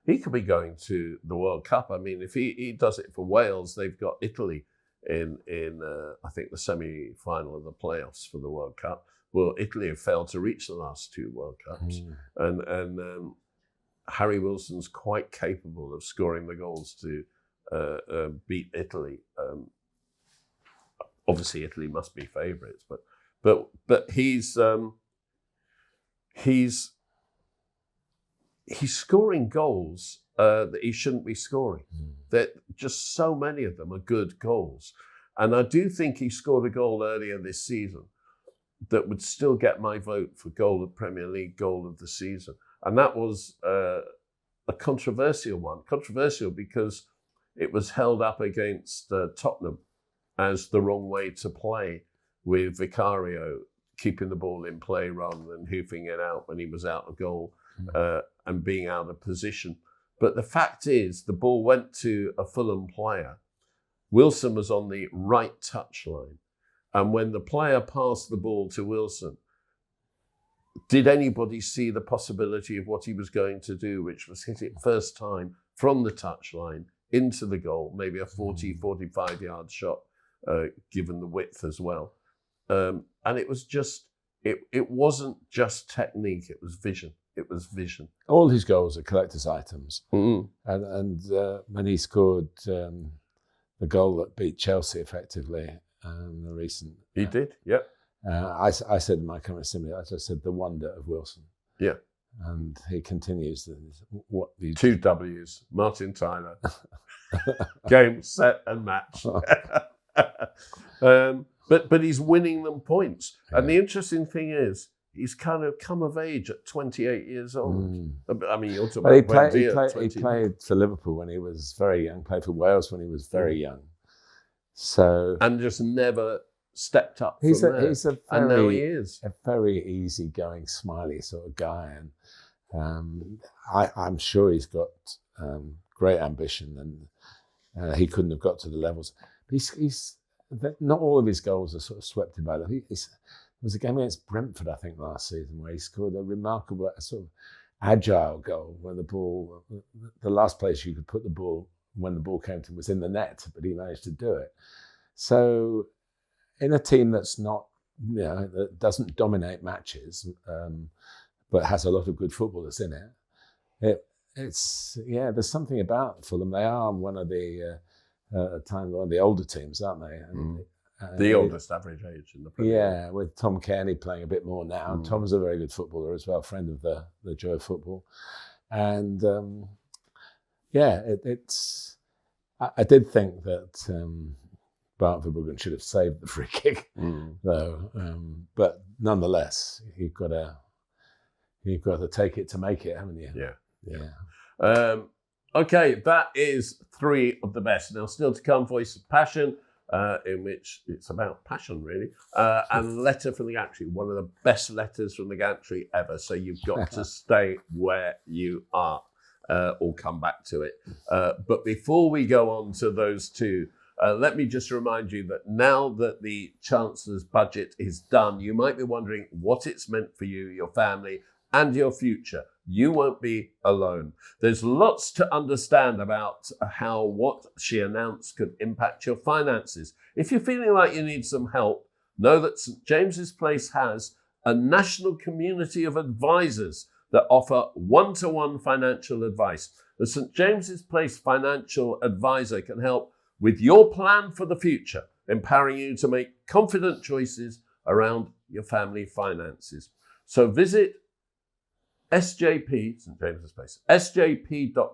he could be going to the World Cup. I mean, if he does it for Wales, they've got Italy in I think the semi-final of the playoffs for the World Cup. Well, Italy have failed to reach the last two World Cups, and Harry Wilson's quite capable of scoring the goals to beat Italy. Obviously, Italy must be favourites, but he's scoring goals that he shouldn't be scoring. That just so many of them are good goals. And I do think he scored a goal earlier this season that would still get my vote for goal of Premier League, goal of the season. And that was a controversial one. Controversial because it was held up against Tottenham as the wrong way to play, with Vicario keeping the ball in play rather than hoofing it out when he was out of goal and being out of position. But the fact is, the ball went to a Fulham player. Wilson was on the right touchline. And when the player passed the ball to Wilson, did anybody see the possibility of what he was going to do, which was hit it first time from the touchline into the goal, maybe a 40, 45 yard shot, given the width as well. And it was just, it wasn't just technique, it was vision. It was vision. All his goals are collector's items. Mm. And when he scored the goal that beat Chelsea effectively in the recent... He did, yep. I said in my comment simply, I just said the wonder of Wilson. Yeah. And he continues what the 2 W's, Martin Tyler. Game, set and match. But he's winning them points. Yeah. And the interesting thing is, he's kind of come of age at 28 years old. I mean, you're talking about he played for Liverpool when he was very young, played for Wales when he was very young. So and just never stepped up he's from there. And now he is. A very easygoing, smiley sort of guy. And I'm sure he's got great ambition, and he couldn't have got to the levels. But he's not all of his goals are sort of swept by them. There was a game against Brentford, I think, last season, where he scored a remarkable sort of agile goal where the last place you could put the ball when the ball came to him was in the net, but he managed to do it. So in a team that's not, that doesn't dominate matches, but has a lot of good footballers in it, there's something about Fulham. They are one of the one of the older teams, aren't they? And, the oldest average age in the Premier League. Yeah, with Tom Kearney playing a bit more now. Tom's a very good footballer as well, friend of the Joy of Football. And I did think that Barclaysman should have saved the free kick, though. But nonetheless, you've got to take it to make it, haven't you? Yeah. Okay, that is 3 of the best. Now, still to come, Voice of Passion, in which it's about passion, really, and Letter from the Gantry, one of the best letters from the Gantry ever. So you've got to stay where you are, or come back to it. But before we go on to those 2, let me just remind you that now that the Chancellor's budget is done, you might be wondering what it's meant for you, your family, and your future. You won't be alone. There's lots to understand about how what she announced could impact your finances. If you're feeling like you need some help, know that St James's Place has a national community of advisors that offer one-to-one financial advice. The St James's Place financial advisor can help with your plan for the future, empowering you to make confident choices around your family finances. So visit SJP, St James's Place, sjp.co.uk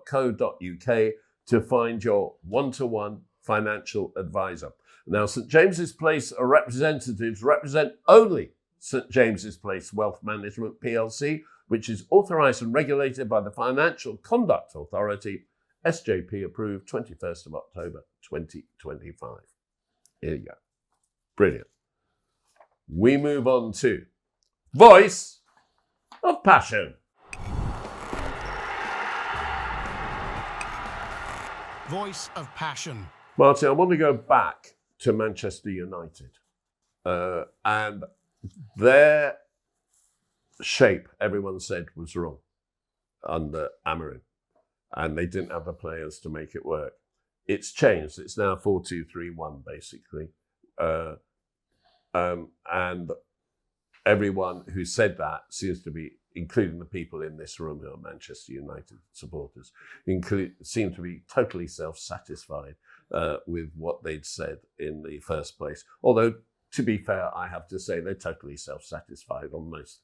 to find your one-to-one financial advisor. Now, St James's Place representatives represent only St James's Place Wealth Management PLC, which is authorised and regulated by the Financial Conduct Authority, SJP approved 21st of October 2025. Here you go. Brilliant. We move on to Voice of Passion. Voice of Passion. Martin, I want to go back to Manchester United and their shape, everyone said, was wrong under Amorim, and they didn't have the players to make it work. It's changed. It's now 4-2-3-1, basically. And everyone who said that seems to be, including the people in this room who are Manchester United supporters, seem to be totally self-satisfied with what they'd said in the first place. Although, to be fair, I have to say they're totally self-satisfied on most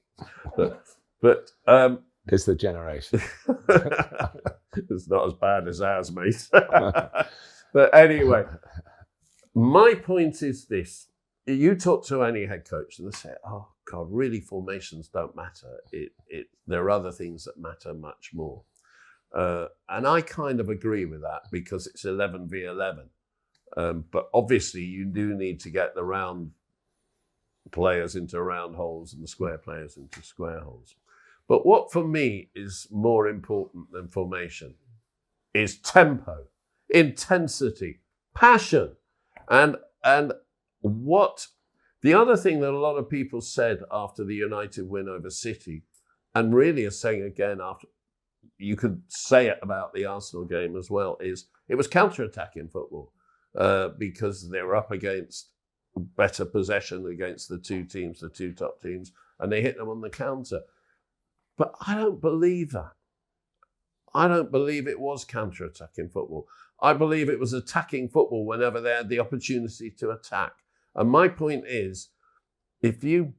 things. But it's the generation. It's not as bad as ours, mate. But anyway, my point is this. You talk to any head coach and they say, oh, God, really, formations don't matter. There are other things that matter much more. And I kind of agree with that because it's 11v11. But obviously, you do need to get the round players into round holes and the square players into square holes. But what for me is more important than formation is tempo, intensity, passion. And what the other thing that a lot of people said after the United win over City, and really are saying again after, you could say it about the Arsenal game as well, is it was counter-attacking football because they were up against better possession against the two top teams, and they hit them on the counter. But I don't believe that. I don't believe it was counter-attacking football. I believe it was attacking football whenever they had the opportunity to attack. And my point is, if you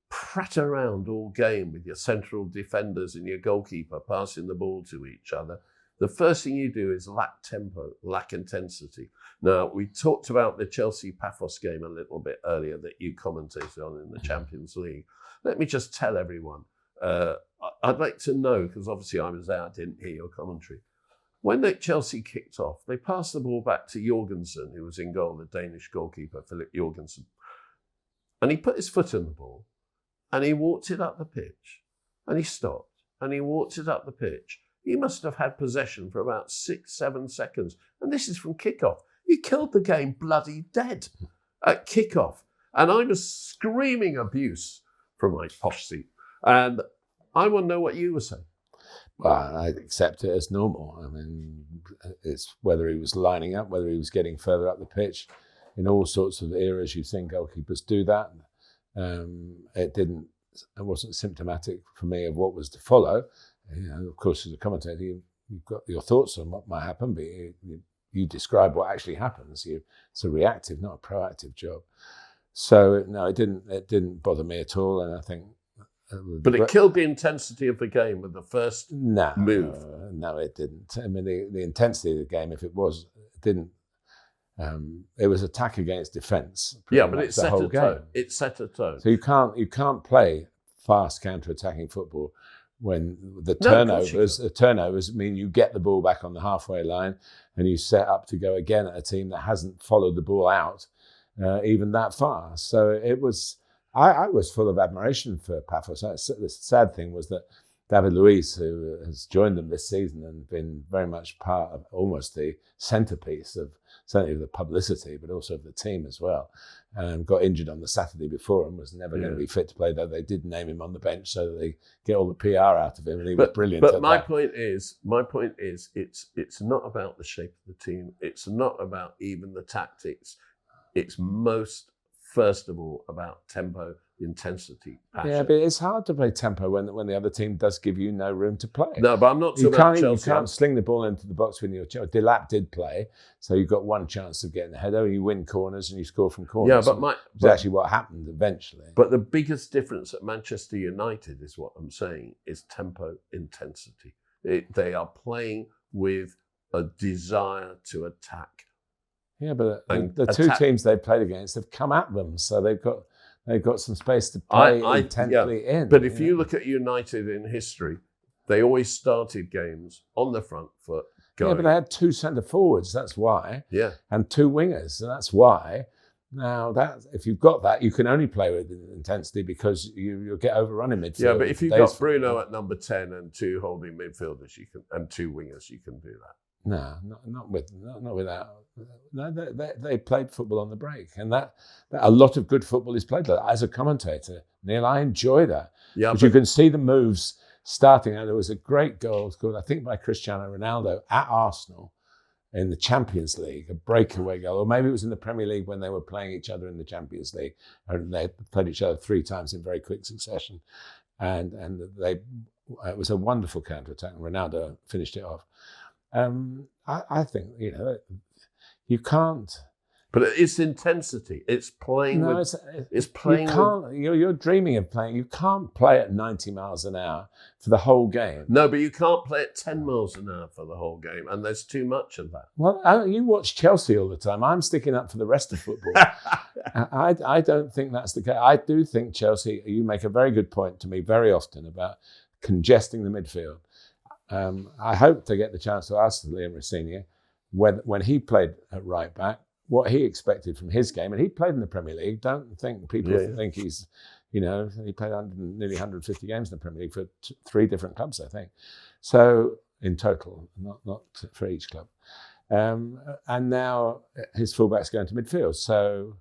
prat around all game with your central defenders and your goalkeeper passing the ball to each other, the first thing you do is lack tempo, lack intensity. Now, we talked about the Chelsea-Paphos game a little bit earlier that you commentated on in the Champions League. Let me just tell everyone, I'd like to know, because obviously I was there, I didn't hear your commentary. When Chelsea kicked off, they passed the ball back to Jorgensen, who was in goal, the Danish goalkeeper, Philip Jorgensen. And he put his foot on the ball, and he walked it up the pitch, and he stopped, and he walked it up the pitch. He must have had possession for about 6-7 seconds. And this is from kickoff. He killed the game bloody dead at kickoff. And I was screaming abuse from my posh seat. And I want to know what you were saying. Well, I accept it as normal. I mean, it's whether he was lining up, whether he was getting further up the pitch. In all sorts of eras, you think goalkeepers do that. It wasn't symptomatic for me of what was to follow. You know, of course, as a commentator, you've got your thoughts on what might happen, but you describe what actually happens. It's a reactive, not a proactive job. So no, it didn't bother me at all, and I think. But it killed the intensity of the game with the first move. No, it didn't. I mean, the intensity of the game, if it was, it didn't. It was attack against defence. Yeah, but it set a tone. It set a tone. So you can't play fast counter-attacking football when the turnovers mean you get the ball back on the halfway line and you set up to go again at a team that hasn't followed the ball out even that far. So it was. I was full of admiration for Paphos. The sad thing was that David Luiz, who has joined them this season and been very much part of almost the centrepiece of certainly of the publicity, but also of the team as well, got injured on the Saturday before and was never going to be fit to play, though they did name him on the bench so that they get all the PR out of him, and he was brilliant. But my point is, it's not about the shape of the team. It's not about even the tactics. It's first of all, about tempo, intensity, passion. Yeah, but it's hard to play tempo when the other team does give you no room to play. No, but I'm not talking about Chelsea. You can't sling the ball into the box when Delap did play, so you've got one chance of getting the header, you win corners and you score from corners. Yeah, but it's actually what happened eventually. But the biggest difference at Manchester United is what I'm saying, is tempo, intensity. They are playing with a desire to attack. Yeah, but the two teams they've played against have come at them, so they've got some space to play intently in. But if you look at United in history, they always started games on the front foot. Going. Yeah, but they had two centre forwards. That's why. Yeah, and two wingers, and that's why. Now that if you've got that, you can only play with intensity because you'll get overrun in midfield. Yeah, but if you've got Bruno at number 10 and two holding midfielders, and two wingers, you can do that. No, not without. No, they played football on the break, and that a lot of good football is played like that. As a commentator, Neil, I enjoy that. Yeah, but you can see the moves starting. And there was a great goal scored, I think, by Cristiano Ronaldo at Arsenal in the Champions League, a breakaway goal, or maybe it was in the Premier League when they were playing each other in the Champions League, and they played each other 3 times in very quick succession, and it was a wonderful counter attack. And Ronaldo finished it off. I think, you can't. But it's intensity. It's playing. No, with, it's playing. You're dreaming of playing. You can't play at 90 miles an hour for the whole game. No, but you can't play at 10 miles an hour for the whole game, and there's too much of that. Well, you watch Chelsea all the time. I'm sticking up for the rest of football. I don't think that's the case. I do think Chelsea. You make a very good point to me very often about congesting the midfield. I hope to get the chance to ask Liam Rosenior when he played at right back what he expected from his game, and he played in the Premier League. Don't think people think he's, he played nearly 150 games in the Premier League for 3 different clubs, I think. So in total, not for each club. And now his fullback's going to midfield. So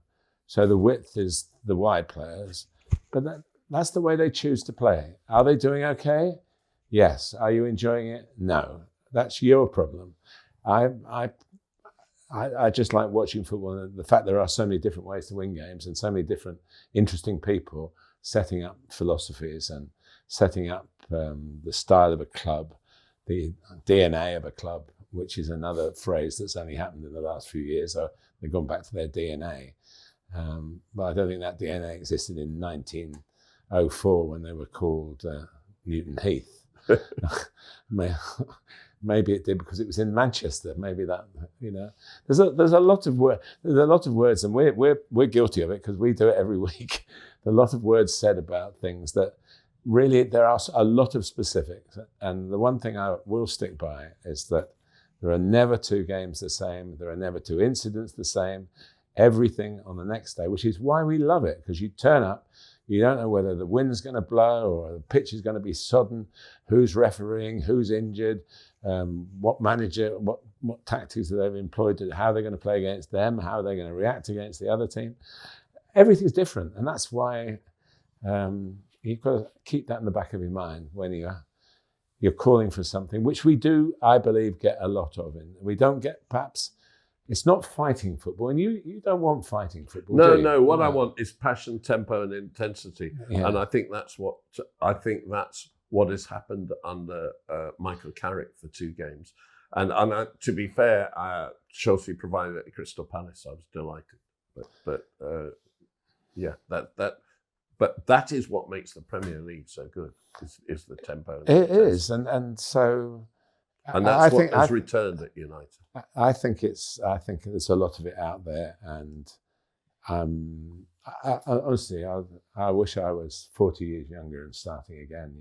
the width is the wide players, but that's the way they choose to play. Are they doing okay? Yes. Are you enjoying it? No. That's your problem. I just like watching football, and the fact there are so many different ways to win games and so many different interesting people setting up philosophies and setting up the style of a club, the DNA of a club, which is another phrase that's only happened in the last few years. So they've gone back to their DNA. But I don't think that DNA existed in 1904 when they were called Newton Heath. Maybe it did because it was in Manchester. Maybe that, there's a lot of words, and we're guilty of it because we do it every week. A lot of words said about things that really there are a lot of specifics. And the one thing I will stick by is that there are never two games the same. There are never two incidents the same. Everything on the next day, which is why we love it, because you turn up, you don't know whether the wind's going to blow or the pitch is going to be sodden, who's refereeing, who's injured, what manager, what tactics that they've employed, how they're going to play against them, how they're going to react against the other team. Everything's different, and that's why you've got to keep that in the back of your mind when you're calling for something, which we do, I believe, get a lot of. We don't get, perhaps, it's not fighting football, and you don't want fighting football. No. What I want is passion, tempo, and intensity, and I think that's what has happened under Michael Carrick for 2 games. And to be fair, Chelsea provided it at Crystal Palace. I was delighted, but that is what makes the Premier League so good. Is the tempo? It is, and so. And that's what has returned at United. I think there's a lot of it out there, and honestly, I wish I was 40 years younger and starting again.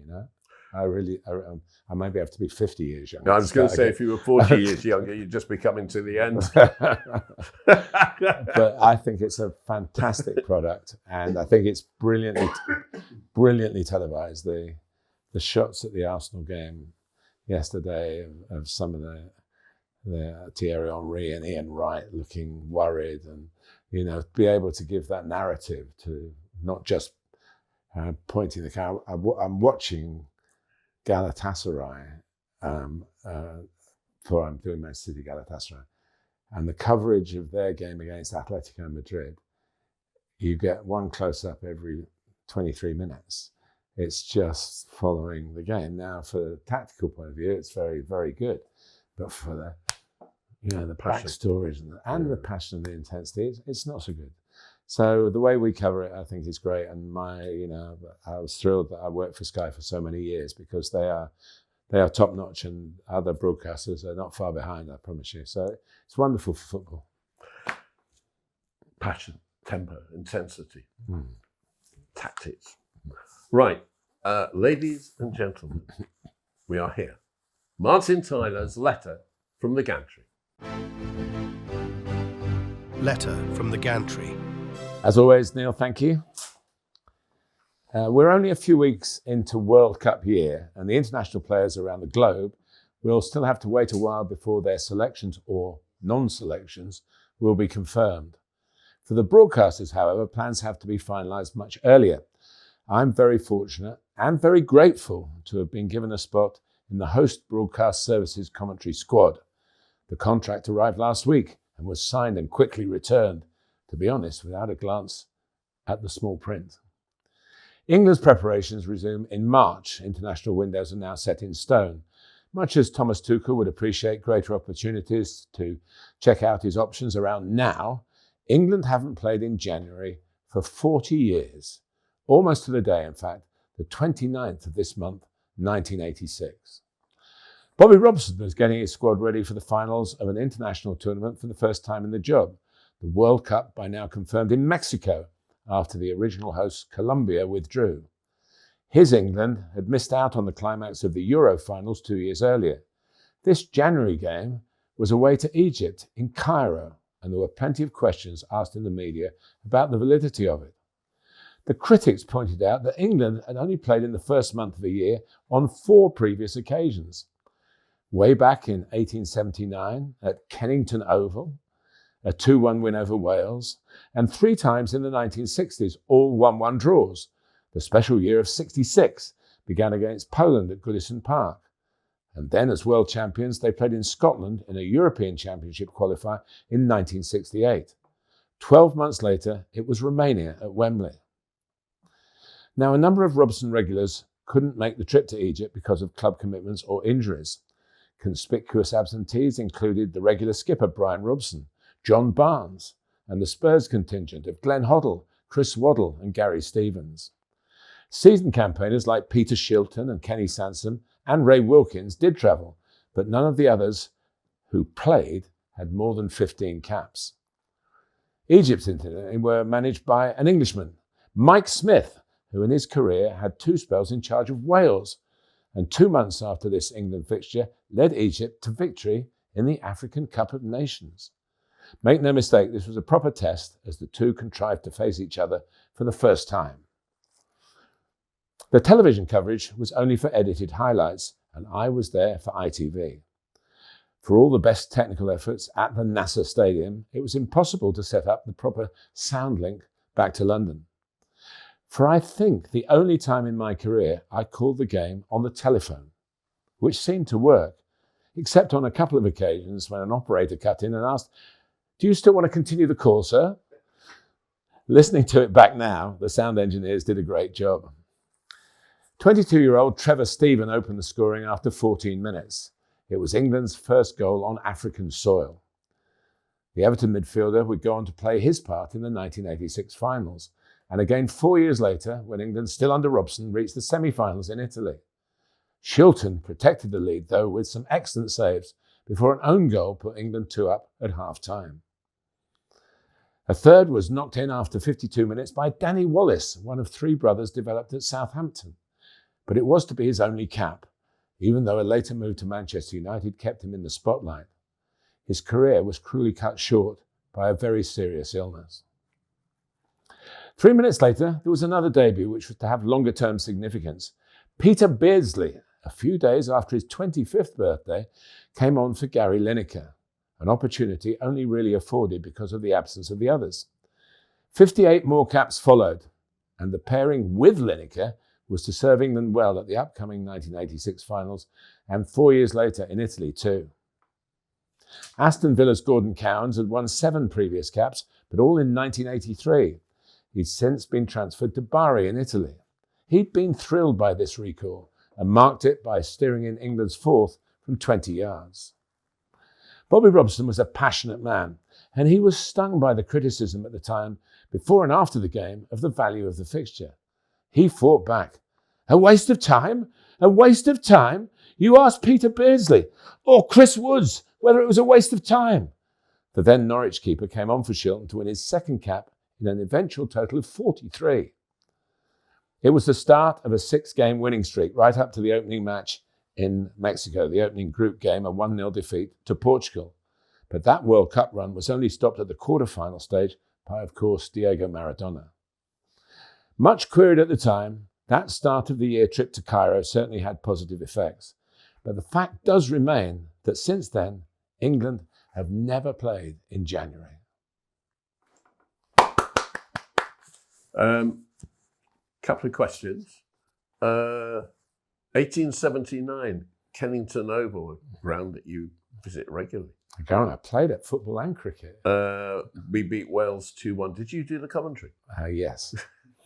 I maybe have to be 50 years younger. I was going to say, if you were 40 years younger, you'd just be coming to the end. But I think it's a fantastic product, and I think it's brilliantly televised. The shots at the Arsenal game yesterday of some of the Thierry Henry and Ian Wright looking worried, and be able to give that narrative to not just pointing the camera. I'm watching Galatasaray for I'm doing Manchester City Galatasaray, and the coverage of their game against Atletico Madrid. You get one close up every 23 minutes. It's just following the game. Now, for a tactical point of view, it's very, very good. But for the backstories and the passion and the intensity, it's not so good. So the way we cover it, I think, is great. And I was thrilled that I worked for Sky for so many years, because they are top notch, and other broadcasters are not far behind, I promise you. So it's wonderful for football. Passion, tempo, intensity, tactics. Right, ladies and gentlemen, we are here. Martin Tyler's letter from the gantry. Letter from the gantry. As always, Neil, thank you. We're only a few weeks into World Cup year, and the international players around the globe will still have to wait a while before their selections or non-selections will be confirmed. For the broadcasters, however, plans have to be finalised much earlier. I'm very fortunate and very grateful to have been given a spot in the host broadcast services commentary squad. The contract arrived last week and was signed and quickly returned, to be honest, without a glance at the small print. England's preparations resume in March. International windows are now set in stone. Much as Thomas Tuchel would appreciate greater opportunities to check out his options around now, England haven't played in January for 40 years. Almost to the day, in fact, the 29th of this month, 1986. Bobby Robson was getting his squad ready for the finals of an international tournament for the first time in the job. The World Cup, by now confirmed in Mexico, after the original host Colombia withdrew. His England had missed out on the climax of the Euro finals 2 years earlier. This January game was away to Egypt in Cairo, and there were plenty of questions asked in the media about the validity of it. The critics pointed out that England had only played in the first month of the year on 4 previous occasions. Way back in 1879 at Kennington Oval, a 2-1 win over Wales, and 3 times in the 1960s, all 1-1 draws. The special year of 66 began against Poland at Goodison Park. And then as world champions, they played in Scotland in a European Championship qualifier in 1968. 12 months later, it was Romania at Wembley. Now, a number of Robson regulars couldn't make the trip to Egypt because of club commitments or injuries. Conspicuous absentees included the regular skipper Brian Robson, John Barnes, and the Spurs contingent of Glenn Hoddle, Chris Waddle and Gary Stevens. Seasoned campaigners like Peter Shilton and Kenny Sansom and Ray Wilkins did travel, but none of the others who played had more than 15 caps. Egypt's incidentally were managed by an Englishman, Mike Smith, who in his career had 2 spells in charge of Wales, and 2 months after this England fixture led Egypt to victory in the African Cup of Nations. Make no mistake, this was a proper test as the two contrived to face each other for the first time. The television coverage was only for edited highlights, and I was there for ITV. For all the best technical efforts at the NASA Stadium, it was impossible to set up the proper sound link back to London. For I think the only time in my career I called the game on the telephone, which seemed to work, except on a couple of occasions when an operator cut in and asked, "Do you still want to continue the call, sir?" Listening to it back now, the sound engineers did a great job. 22-year-old Trevor Stephen opened the scoring after 14 minutes. It was England's first goal on African soil. The Everton midfielder would go on to play his part in the 1986 finals, and again 4 years later, when England, still under Robson, reached the semi-finals in Italy. Shilton protected the lead, though, with some excellent saves before an own goal put England 2 up at half-time. A third was knocked in after 52 minutes by Danny Wallace, one of 3 brothers developed at Southampton. But it was to be his only cap, even though a later move to Manchester United kept him in the spotlight. His career was cruelly cut short by a very serious illness. 3 minutes later, there was another debut which was to have longer-term significance. Peter Beardsley, a few days after his 25th birthday, came on for Gary Lineker, an opportunity only really afforded because of the absence of the others. 58 more caps followed, and the pairing with Lineker was to serve England well at the upcoming 1986 finals, and 4 years later in Italy too. Aston Villa's Gordon Cowans had won 7 previous caps, but all in 1983. He'd since been transferred to Bari in Italy. He'd been thrilled by this recall and marked it by steering in England's 4th from 20 yards. Bobby Robson was a passionate man, and he was stung by the criticism at the time, before and after the game, of the value of the fixture. He fought back. "A waste of time? A waste of time? You asked Peter Beardsley or Chris Woods whether it was a waste of time." The then Norwich keeper came on for Shilton to win his 2nd cap in an eventual total of 43. It was the start of a 6-game winning streak right up to the opening match in Mexico, the opening group game, a 1-0 defeat to Portugal. But that World Cup run was only stopped at the quarter-final stage by, of course, Diego Maradona. Much queried at the time, that start of the year trip to Cairo certainly had positive effects. But the fact does remain that since then, England have never played in January. Couple of questions. 1879, Kennington Oval, a ground that you visit regularly. I played at football and cricket. We beat Wales 2-1. Did you do the commentary? Yes.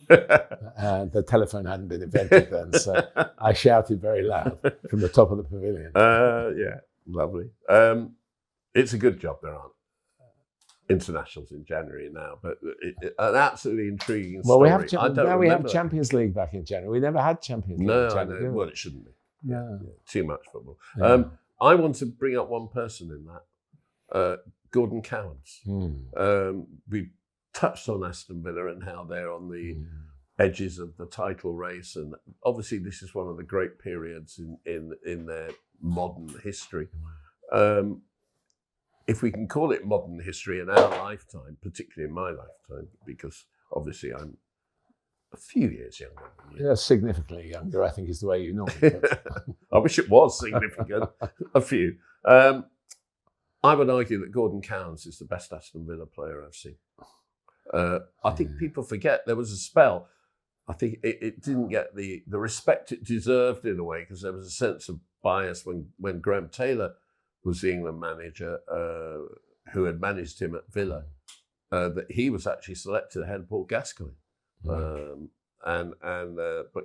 The telephone hadn't been invented then, so I shouted very loud from the top of the pavilion. Yeah, lovely. It's a good job there aren't internationals in January now, but an absolutely intriguing story. Well, we have Champions League back in January. We never had Champions League in January. No, well, it shouldn't be. Yeah. Too much football. Yeah. I want to bring up one person in that, Gordon Cowans. We touched on Aston Villa and how they're on the edges of the title race, and obviously this is one of the great periods in their modern history. If we can call it modern history in our lifetime, particularly in my lifetime, because obviously I'm a few years younger than you. Yeah, significantly younger, I think is the way you normally put it. I wish it was significant. A few. I would argue that Gordon Cowans is the best Aston Villa player I've seen. I think people forget there was a spell. I think it didn't get the respect it deserved in a way, because there was a sense of bias when Graham Taylor was the England manager, who had managed him at Villa, that he was actually selected ahead of Paul Gascoigne. But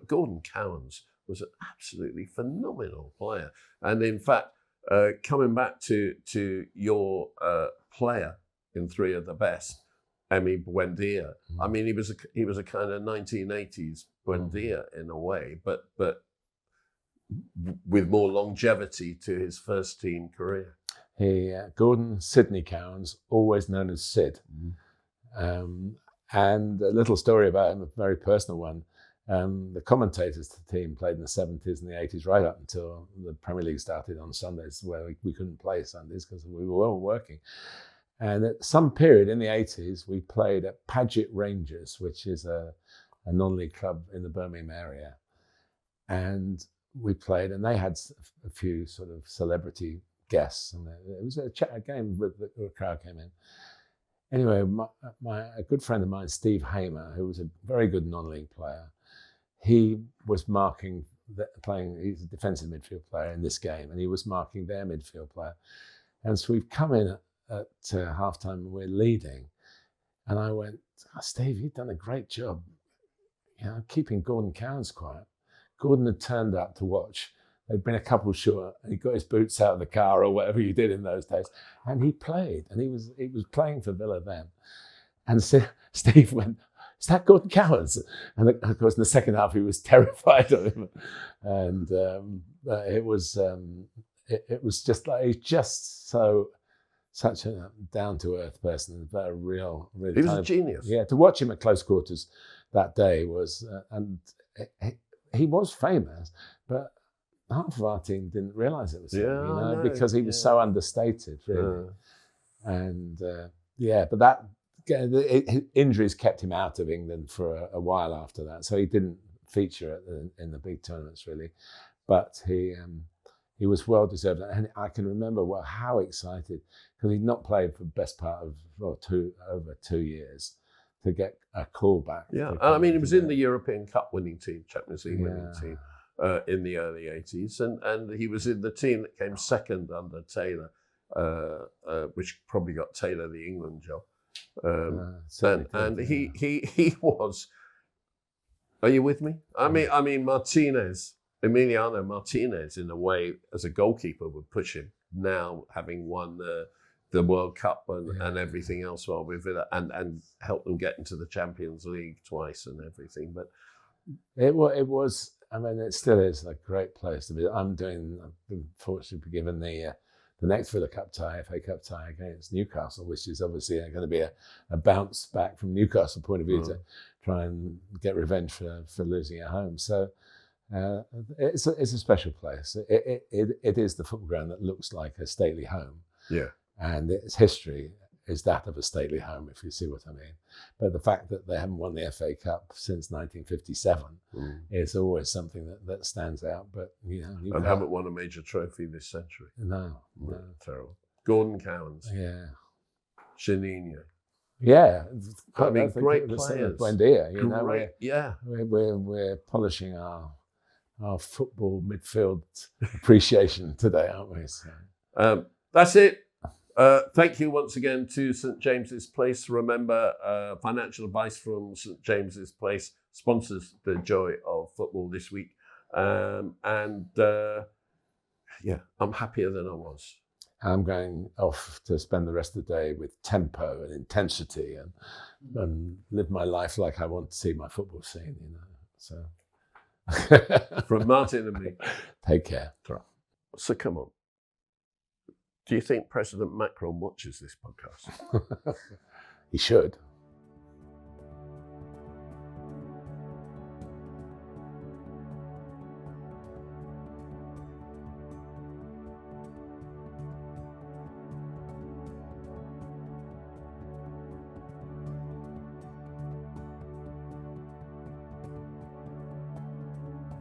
Gordon Cowans was an absolutely phenomenal player. And in fact, coming back to your player in three of the best, Emi Buendía. I mean, he was a kind of 1980s Buendía in a way, but with more longevity to his first team career. Gordon Sidney Cowans, always known as Sid. And a little story about him, a very personal one. The commentators to the team played in the 70s and the 80s right up until the Premier League started on Sundays, where we couldn't play Sundays because we were all working. And at some period in the 80s, we played at Paget Rangers, which is a non-league club in the Birmingham area. And we played, and they had a few sort of celebrity guests. And it was a game where the crowd came in. Anyway, a good friend of mine, Steve Hamer, who was a very good non-league player, he was marking, he's a defensive midfield player in this game, and he was marking their midfield player. And so we've come in at halftime and we're leading. And I went, Steve, you've done a great job, keeping Gordon Cowans quiet. Gordon had turned up to watch. They'd been a couple short, and he got his boots out of the car or whatever you did in those days. And he played, and he was playing for Villa then. And Steve went, is that Gordon Cowans? And of course, in the second half, he was terrified of him. And it was just like, he's just such a down-to-earth person, a really he was a genius. Yeah, to watch him at close quarters that day was, and he was famous, but half of our team didn't realise it was him, because he was so understated, really. And but that injuries kept him out of England for a while after that, so he didn't feature in the big tournaments really. But he was well deserved, and I can remember how excited, because he'd not played for the best part of over 2 years, to get a call back. Yeah, I mean, he was in the European Cup winning team, Champions League winning team in the early 80s, and he was in the team that came second under Taylor, which probably got Taylor the England job. And he was. Are you with me? I mean, Emiliano Martinez, in a way, as a goalkeeper, would push him. Now, having won the World Cup and everything else while with Villa, and helped them get into the Champions League twice and everything. But it was. I mean, it still is a great place to be. I've been fortunate to be given the next Villa Cup tie, FA Cup tie against Newcastle, which is obviously going to be a bounce back from Newcastle point of view to try and get revenge for losing at home. So it's a special place. It is the football ground that looks like a stately home. Yeah, and its history is that of a stately home, if you see what I mean. But the fact that they haven't won the FA Cup since 1957 is always something that stands out. But and haven't won a major trophy this century. No. Terrible. Gordon Cowans. Yeah. Juninho. Yeah. I mean, great players. Buendía, We're polishing our football midfield appreciation today, aren't we? So. That's it. Thank you once again to St James's Place. Remember, financial advice from St James's Place sponsors the joy of football this week. I'm happier than I was. I'm going off to spend the rest of the day with tempo and intensity and live my life like I want to see my football scene, So from Martin and me. Take care. So come on. Do you think President Macron watches this podcast? He should.